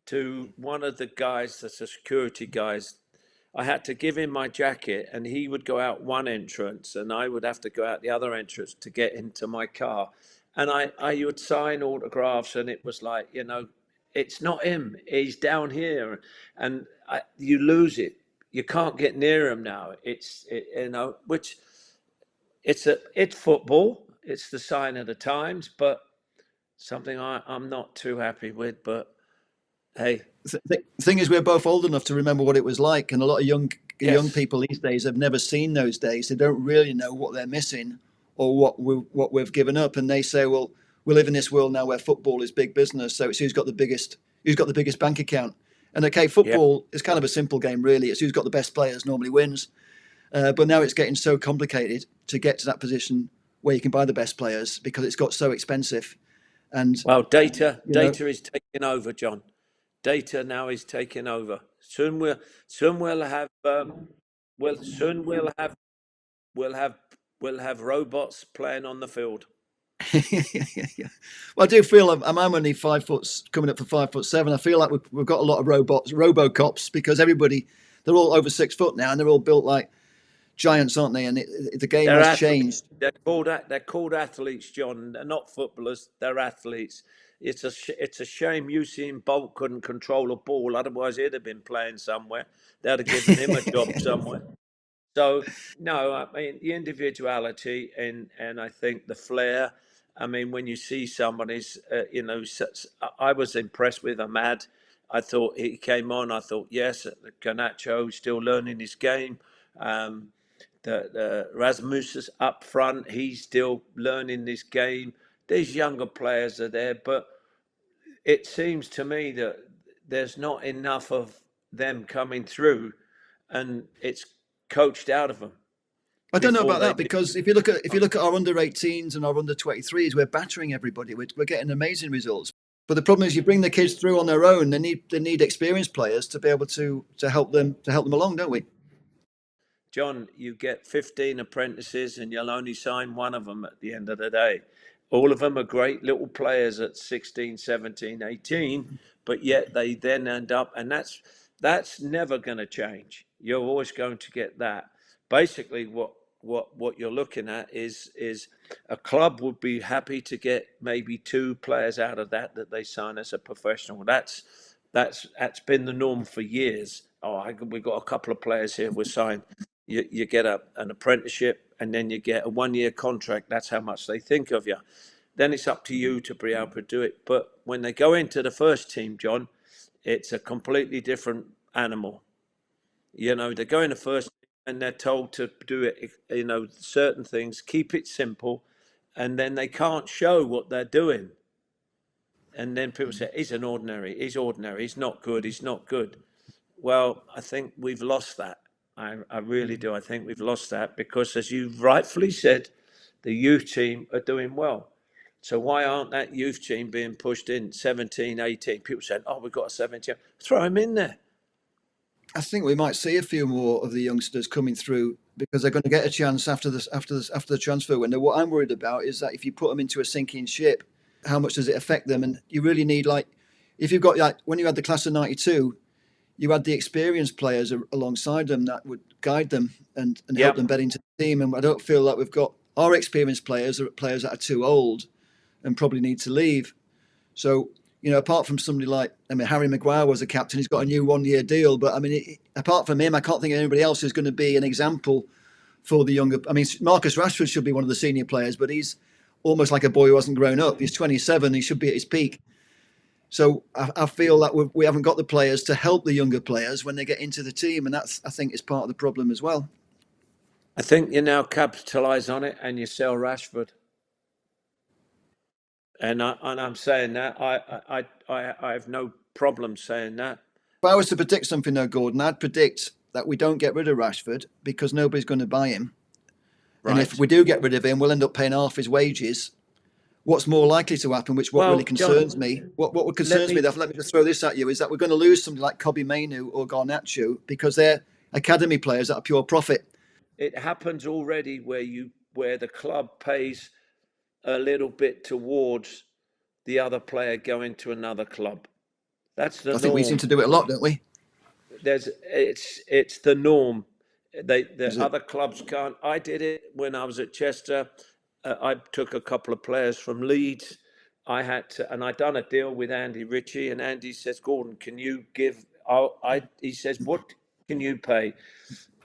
to one of the guys, that's a security guys. I had to give him my jacket, and he would go out one entrance, and I would have to go out the other entrance to get into my car. And I would sign autographs, and it was like, it's not him. He's down here, and you lose it. You can't get near him now. Which it's football. It's the sign of the times, but something I'm not too happy with. But hey, The thing is, we're both old enough to remember what it was like, and a lot of young yes, people these days have never seen those days. They don't really know what they're missing or what we've given up, and they say, "Well, we live in this world now where football is big business, so it's who's got the biggest bank account." And okay, yeah, football is kind of a simple game, really. It's who's got the best players normally wins. But now it's getting so complicated to get to that position where you can buy the best players because it's got so expensive. And well, data you know, data is taking over, John. Data now is taking over. Soon we'll have soon we'll have we'll have robots playing on the field. yeah. Well, I do feel I'm only 5 foot, coming up for 5'7". I feel like we've got a lot of robots, RoboCops, because they're all over 6 foot now, and they're all built like giants, aren't they? And the game They're has athletes. changed. They're called athletes, John. They're not footballers. They're athletes. It's a shame Usain Bolt couldn't control a ball. Otherwise, he'd have been playing somewhere. They'd have given him a job somewhere. So no, I mean the individuality and I think the flair. I mean, when you see somebody's, I was impressed with Ahmad. I thought he came on. I thought yes, Garnacho still learning his game. Um, the Rasmus is up front. He's still learning this game. These younger players are there, but it seems to me that there's not enough of them coming through, and it's coached out of them I don't know before about they that do. because if you look at our under 18s and our under 23s, we're battering everybody. We're getting amazing results. But the problem is, you bring the kids through on their own. They need experienced players to be able to help them along, don't we? John, you get 15 apprentices and you'll only sign one of them at the end of the day. All of them are great little players at 16, 17, 18, but yet they then end up, and that's never going to change. You're always going to get that. Basically, what you're looking at is a club would be happy to get maybe two players out of that they sign as a professional. That's been the norm for years. We've got a couple of players here we're signed. You get an apprenticeship and then you get a 1-year contract. That's how much they think of you. Then it's up to you to be able to do it. But when they go into the first team, John, it's a completely different animal. They go in the first team and they're told to do it, certain things, keep it simple, and then they can't show what they're doing. And then people say, he's ordinary, he's not good, he's not good. Well, I think we've lost that. I really do. I think we've lost that because, as you rightfully said, the youth team are doing well. So why aren't that youth team being pushed in 17, 18? People saying, we've got a 17. Throw them in there. I think we might see a few more of the youngsters coming through because they're going to get a chance after the transfer window. What I'm worried about is that if you put them into a sinking ship, how much does it affect them? And you really need, if you've got, when you had the class of '92, you had the experienced players alongside them that would guide them and help them get into the team. And I don't feel like we've got our experienced players are players that are too old and probably need to leave. So, apart from somebody Harry Maguire was a captain, he's got a new 1-year deal. But apart from him, I can't think of anybody else who's going to be an example for the younger. Marcus Rashford should be one of the senior players, but he's almost like a boy who hasn't grown up. He's 27. He should be at his peak. So I feel that we haven't got the players to help the younger players when they get into the team, and that's, I think, is part of the problem as well. I think you now capitalise on it and you sell Rashford. And I'm saying that I have no problem saying that. If I was to predict something, though, Gordon, I'd predict that we don't get rid of Rashford because nobody's going to buy him. Right. And if we do get rid of him, we'll end up paying half his wages. What's more likely to happen, really concerns me, what concerns me, let me just throw this at you, is that we're going to lose somebody like Kobbie Mainoo or Garnacho because they're academy players that are pure profit. It happens already where the club pays a little bit towards the other player going to another club. That's the norm. I think we seem to do it a lot, don't we? It's the norm. The other clubs can't. I did it when I was at Chester. I took a couple of players from Leeds. I had to, and I done a deal with Andy Ritchie, and Andy says, "Gordon, can you give?" He says, "What can you pay?"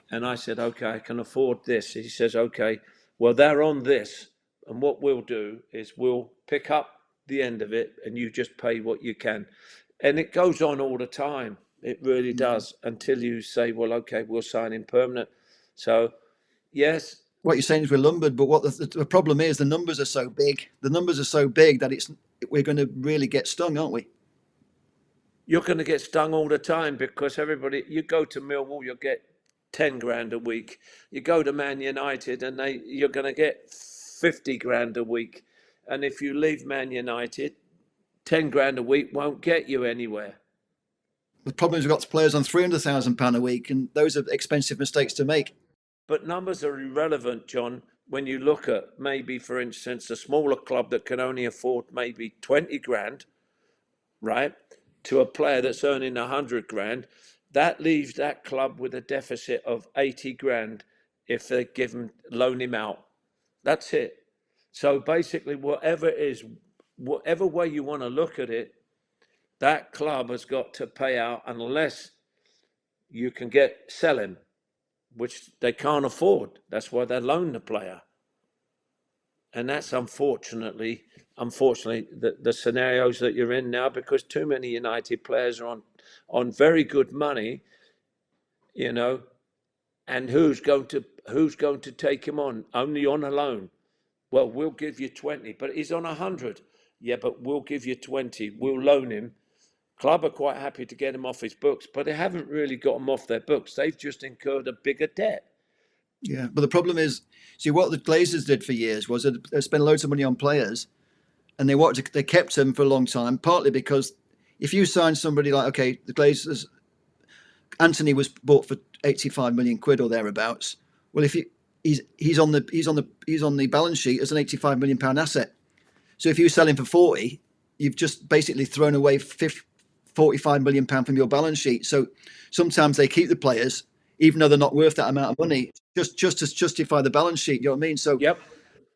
And I said, "Okay, I can afford this." He says, "Okay, well, they're on this, and what we'll do is we'll pick up the end of it, and you just pay what you can." And it goes on all the time. It really does until you say, "Well, okay, we'll sign him permanent." So, yes. What you're saying is we're lumbered, but what the problem is, the numbers are so big. The numbers are so big that we're going to really get stung, aren't we? You're going to get stung all the time because you go to Millwall, you'll get 10 grand a week. You go to Man United and you're going to get 50 grand a week. And if you leave Man United, 10 grand a week won't get you anywhere. The problem is we've got players on £300,000 a week, and those are expensive mistakes to make. But numbers are irrelevant, John, when you look at maybe, for instance, a smaller club that can only afford maybe 20 grand, right, to a player that's earning 100 grand. That leaves that club with a deficit of 80 grand if they loan him out. That's it. So basically, whatever it is, whatever way you want to look at it, that club has got to pay out unless you can sell him, which they can't afford. That's why they loan the player. And that's unfortunately the scenarios that you're in now, because too many United players are on very good money, and who's going to take him on? Only on a loan. Well, we'll give you 20, but he's on 100. Yeah, but we'll give you 20. We'll loan him. Club are quite happy to get him off his books, but they haven't really got him off their books. They've just incurred a bigger debt. Yeah, but the problem is, see, what the Glazers did for years was they spent loads of money on players, and they kept them for a long time. Partly because if you sign somebody like, okay, the Glazers, Anthony was bought for 85 million quid or thereabouts. Well, if he's on the balance sheet as an 85 million pound asset. So if you sell him for 40, you've just basically thrown away 45 million pound from your balance sheet. So sometimes they keep the players, even though they're not worth that amount of money, just to justify the balance sheet. You know what I mean? So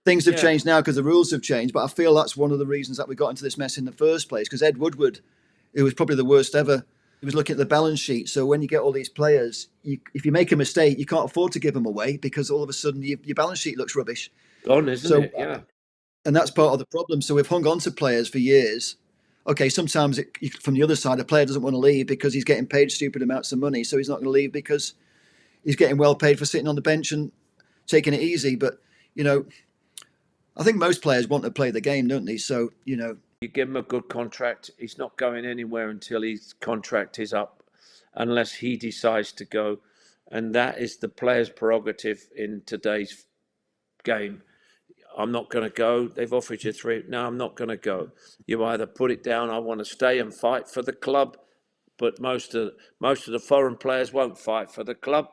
things have changed now because the rules have changed. But I feel that's one of the reasons that we got into this mess in the first place. Because Ed Woodward, who was probably the worst ever, he was looking at the balance sheet. So when you get all these players, if you make a mistake, you can't afford to give them away because all of a sudden your balance sheet looks rubbish. Gone, isn't it? Yeah. And that's part of the problem. So we've hung on to players for years. Okay, sometimes from the other side, a player doesn't want to leave because he's getting paid stupid amounts of money. So he's not going to leave because he's getting well paid for sitting on the bench and taking it easy. But, I think most players want to play the game, don't they? So, you give him a good contract. He's not going anywhere until his contract is up, unless he decides to go. And that is the player's prerogative in today's game. I'm not going to go. They've offered you 3. No, I'm not going to go. You either put it down. I want to stay and fight for the club. But most of the foreign players won't fight for the club.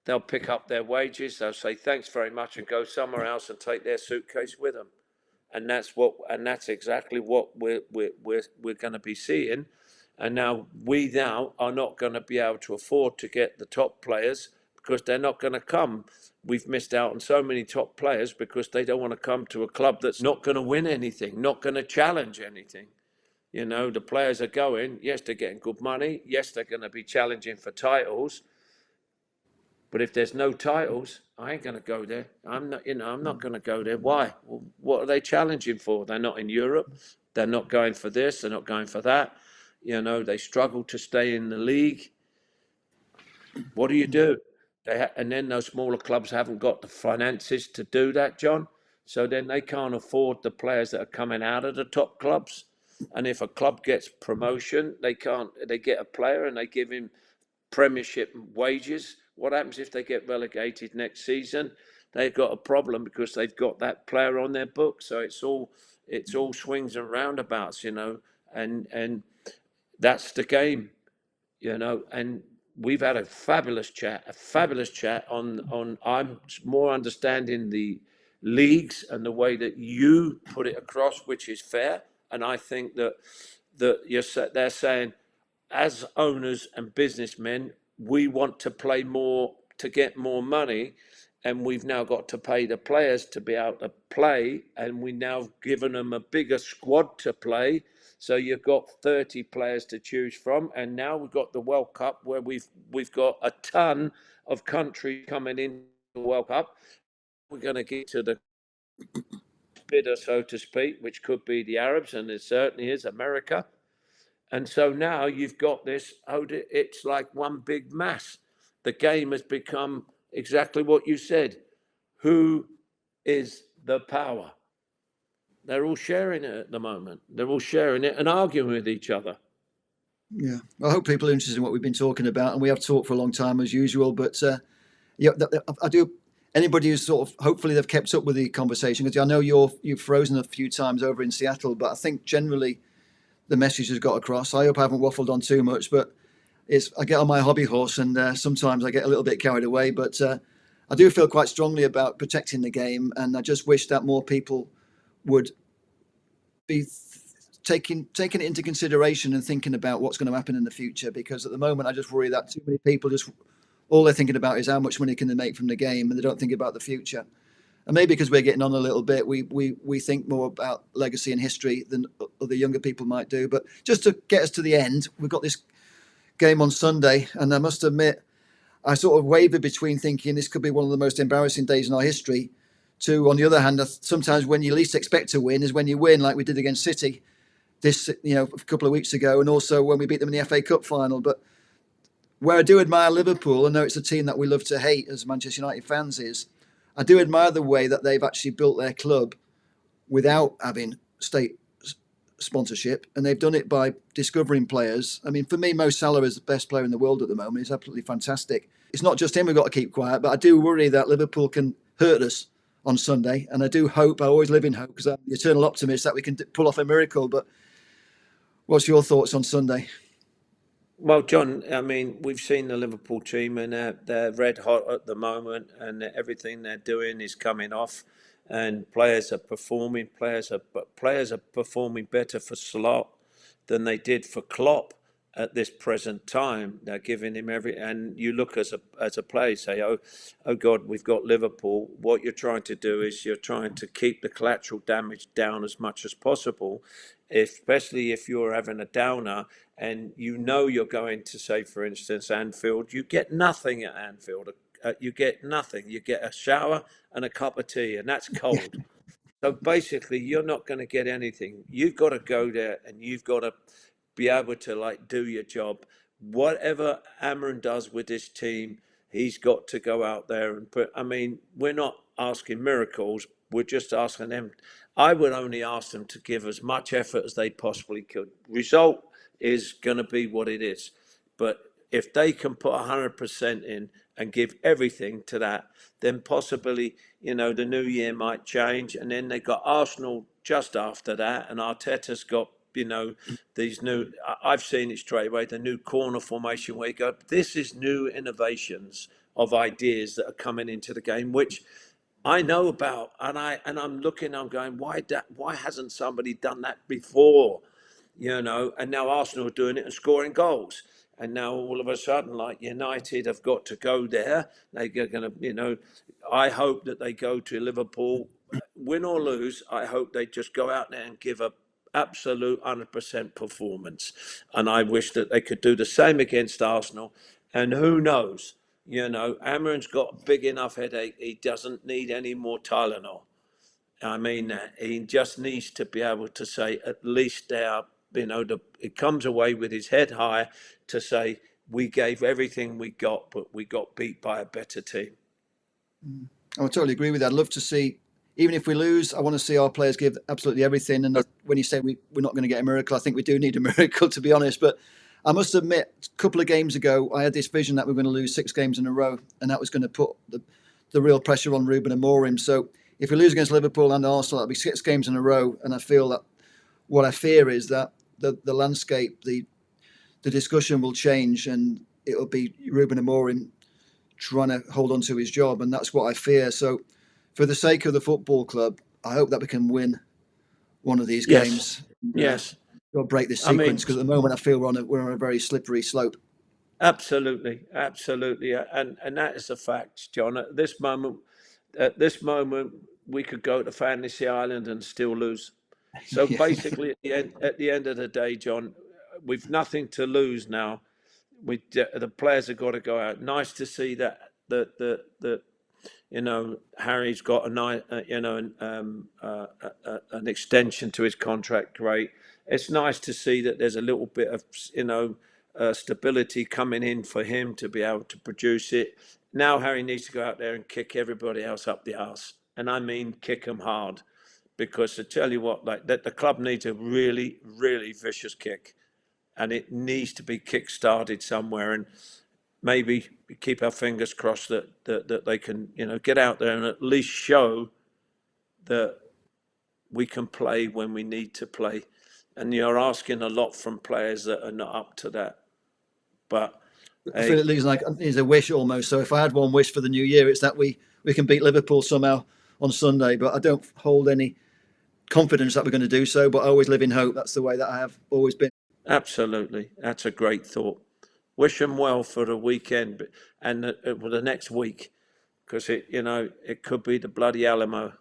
They'll pick up their wages. They'll say thanks very much and go somewhere else and take their suitcase with them. And that's exactly what we're going to be seeing. And now we are not going to be able to afford to get the top players because they're not going to come. We've missed out on so many top players because they don't want to come to a club that's not going to win anything, not going to challenge anything. The players are going. Yes, they're getting good money. Yes, they're going to be challenging for titles. But if there's no titles, I ain't going to go there. I'm not going to go there. Why? Well, what are they challenging for? They're not in Europe. They're not going for this. They're not going for that. They struggle to stay in the league. What do you do? And then those smaller clubs haven't got the finances to do that, John. So then they can't afford the players that are coming out of the top clubs. And if a club gets promotion, they get a player and they give him Premiership wages. What happens if they get relegated next season? They've got a problem because they've got that player on their book. So it's all swings and roundabouts, and that's the game, and we've had a fabulous chat on I'm more understanding the leagues and the way that you put it across, which is fair. And I think that they're saying, as owners and businessmen, we want to play more to get more money, and we've now got to pay the players to be able to play, and we now given them a bigger squad to play. So you've got 30 players to choose from, and now we've got the World Cup where we've got a ton of countries coming in the World Cup. We're going to get to the bidder, so to speak, which could be the Arabs, and it certainly is America. And so now you've got this, it's like one big mass. The game has become exactly what you said. Who is the power? They're all sharing it at the moment. They're all sharing it and arguing with each other. Yeah. I hope people are interested in what we've been talking about. And we have talked for a long time as usual. But I do. Anybody who's sort of, hopefully they've kept up with the conversation, because I know you've frozen a few times over in Seattle, but I think generally the message has got across. I hope I haven't waffled on too much, but I get on my hobby horse and sometimes I get a little bit carried away, but I do feel quite strongly about protecting the game, and I just wish that more people would be taking it into consideration and thinking about what's going to happen in the future, because at the moment I just worry that too many people just all they're thinking about is how much money can they make from the game, and they don't think about the future. And maybe because we're getting on a little bit, we think more about legacy and history than other younger people might do. But just to get us to the end, we've got this game on Sunday, and I must admit, I sort of wavered between thinking this could be one of the most embarrassing days in our history to, on the other hand, sometimes when you least expect to win is when you win, like we did against City a couple of weeks ago, and also when we beat them in the FA Cup final. But where I do admire Liverpool, I know it's a team that we love to hate as Manchester United fans, is I do admire the way that they've actually built their club without having state sponsorship, and they've done it by discovering players. I mean, for me, Mo Salah is the best player in the world at the moment. He's absolutely fantastic. It's not just him we've got to keep quiet, but I do worry that Liverpool can hurt us on Sunday, and I do hope, I always live in hope because I'm the eternal optimist, that we can pull off a miracle. But what's your thoughts on Sunday? Well, John, I mean, we've seen the Liverpool team, and they're red hot at the moment, and everything they're doing is coming off, and players are performing. Players are performing better for Slot than they did for Klopp at this present time. They're giving him and you look as a player, say, oh God, we've got Liverpool. What you're trying to do is you're trying to keep the collateral damage down as much as possible, especially if you're having a downer and you're going to, say, for instance, Anfield. You get nothing at Anfield. You get nothing. You get a shower and a cup of tea, and that's cold. So basically, you're not going to get anything. You've got to go there, and you've got to be able to do your job. Whatever Amorim does with this team, he's got to go out there and put. I mean, we're not asking miracles. We're just asking them. I would only ask them to give as much effort as they possibly could. Result is going to be what it is. But if they can put 100% in and give everything to that, then possibly, the new year might change. And then they've got Arsenal just after that. And Arteta's got, these new, I've seen it straight away, the new corner formation where you go, this is new innovations of ideas that are coming into the game, which I know about, and I'm looking, I'm going, why hasn't somebody done that before? And now Arsenal are doing it and scoring goals. And now all of a sudden, United have got to go there. They're going to, I hope that they go to Liverpool, win or lose. I hope they just go out there and give a absolute 100% performance. And I wish that they could do the same against Arsenal. And who knows? Amorim's got a big enough headache. He doesn't need any more Tylenol. I mean, he just needs to be able to say, at least they are, it comes away with his head high to say, we gave everything we got, but we got beat by a better team. I would totally agree with that. I'd love to see, even if we lose, I want to see our players give absolutely everything. And when you say we're not going to get a miracle, I think we do need a miracle, to be honest. But I must admit, a couple of games ago, I had this vision that we were going to lose 6 games in a row, and that was going to put the real pressure on Ruben Amorim. So if we lose against Liverpool and Arsenal, that'll be 6 games in a row. And I feel that what I fear is that the landscape, the discussion will change, and it'll be Ruben Amorim trying to hold on to his job. And that's what I fear. So for the sake of the football club, I hope that we can win one of these games. Yes. We'll break this sequence, because at the moment I feel we're on a very slippery slope. Absolutely. And that is a fact, John. At this moment, we could go to Fantasy Island and still lose. So basically, at the end of the day, John, we've nothing to lose now. The players have got to go out. Nice to see that Harry's got an extension to his contract. Great. It's nice to see that there's a little bit of stability coming in for him to be able to produce it. Now Harry needs to go out there and kick everybody else up the arse, and I mean kick them hard. Because to tell you what, that the club needs a really, really vicious kick, and it needs to be kick-started somewhere. And maybe keep our fingers crossed that they can, get out there and at least show that we can play when we need to play. And you're asking a lot from players that are not up to that. But I feel it looks like it's a wish almost. So if I had one wish for the new year, it's that we can beat Liverpool somehow on Sunday. But I don't hold any confidence that we're going to do so, but I always live in hope. That's the way that I have always been. Absolutely. That's a great thought. wish them well for the weekend and the next week, because it could be the bloody Alamo.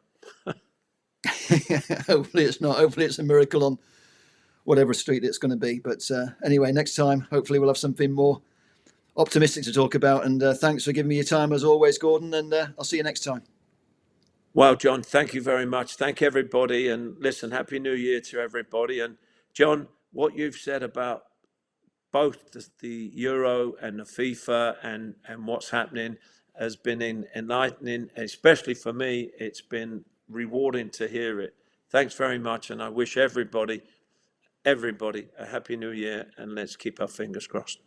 Hopefully it's not. Hopefully it's a miracle on whatever street it's going to be. But anyway, next time, hopefully we'll have something more optimistic to talk about. And thanks for giving me your time as always, Gordon. And I'll see you next time. Well, John, thank you very much. Thank everybody. And listen, Happy New Year to everybody. And John, what you've said about both the Euro and the FIFA and what's happening has been enlightening, especially for me. It's been rewarding to hear it. Thanks very much. And I wish everybody a Happy New Year, and let's keep our fingers crossed.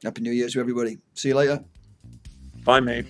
Happy New Year to everybody. See you later. Bye, mate.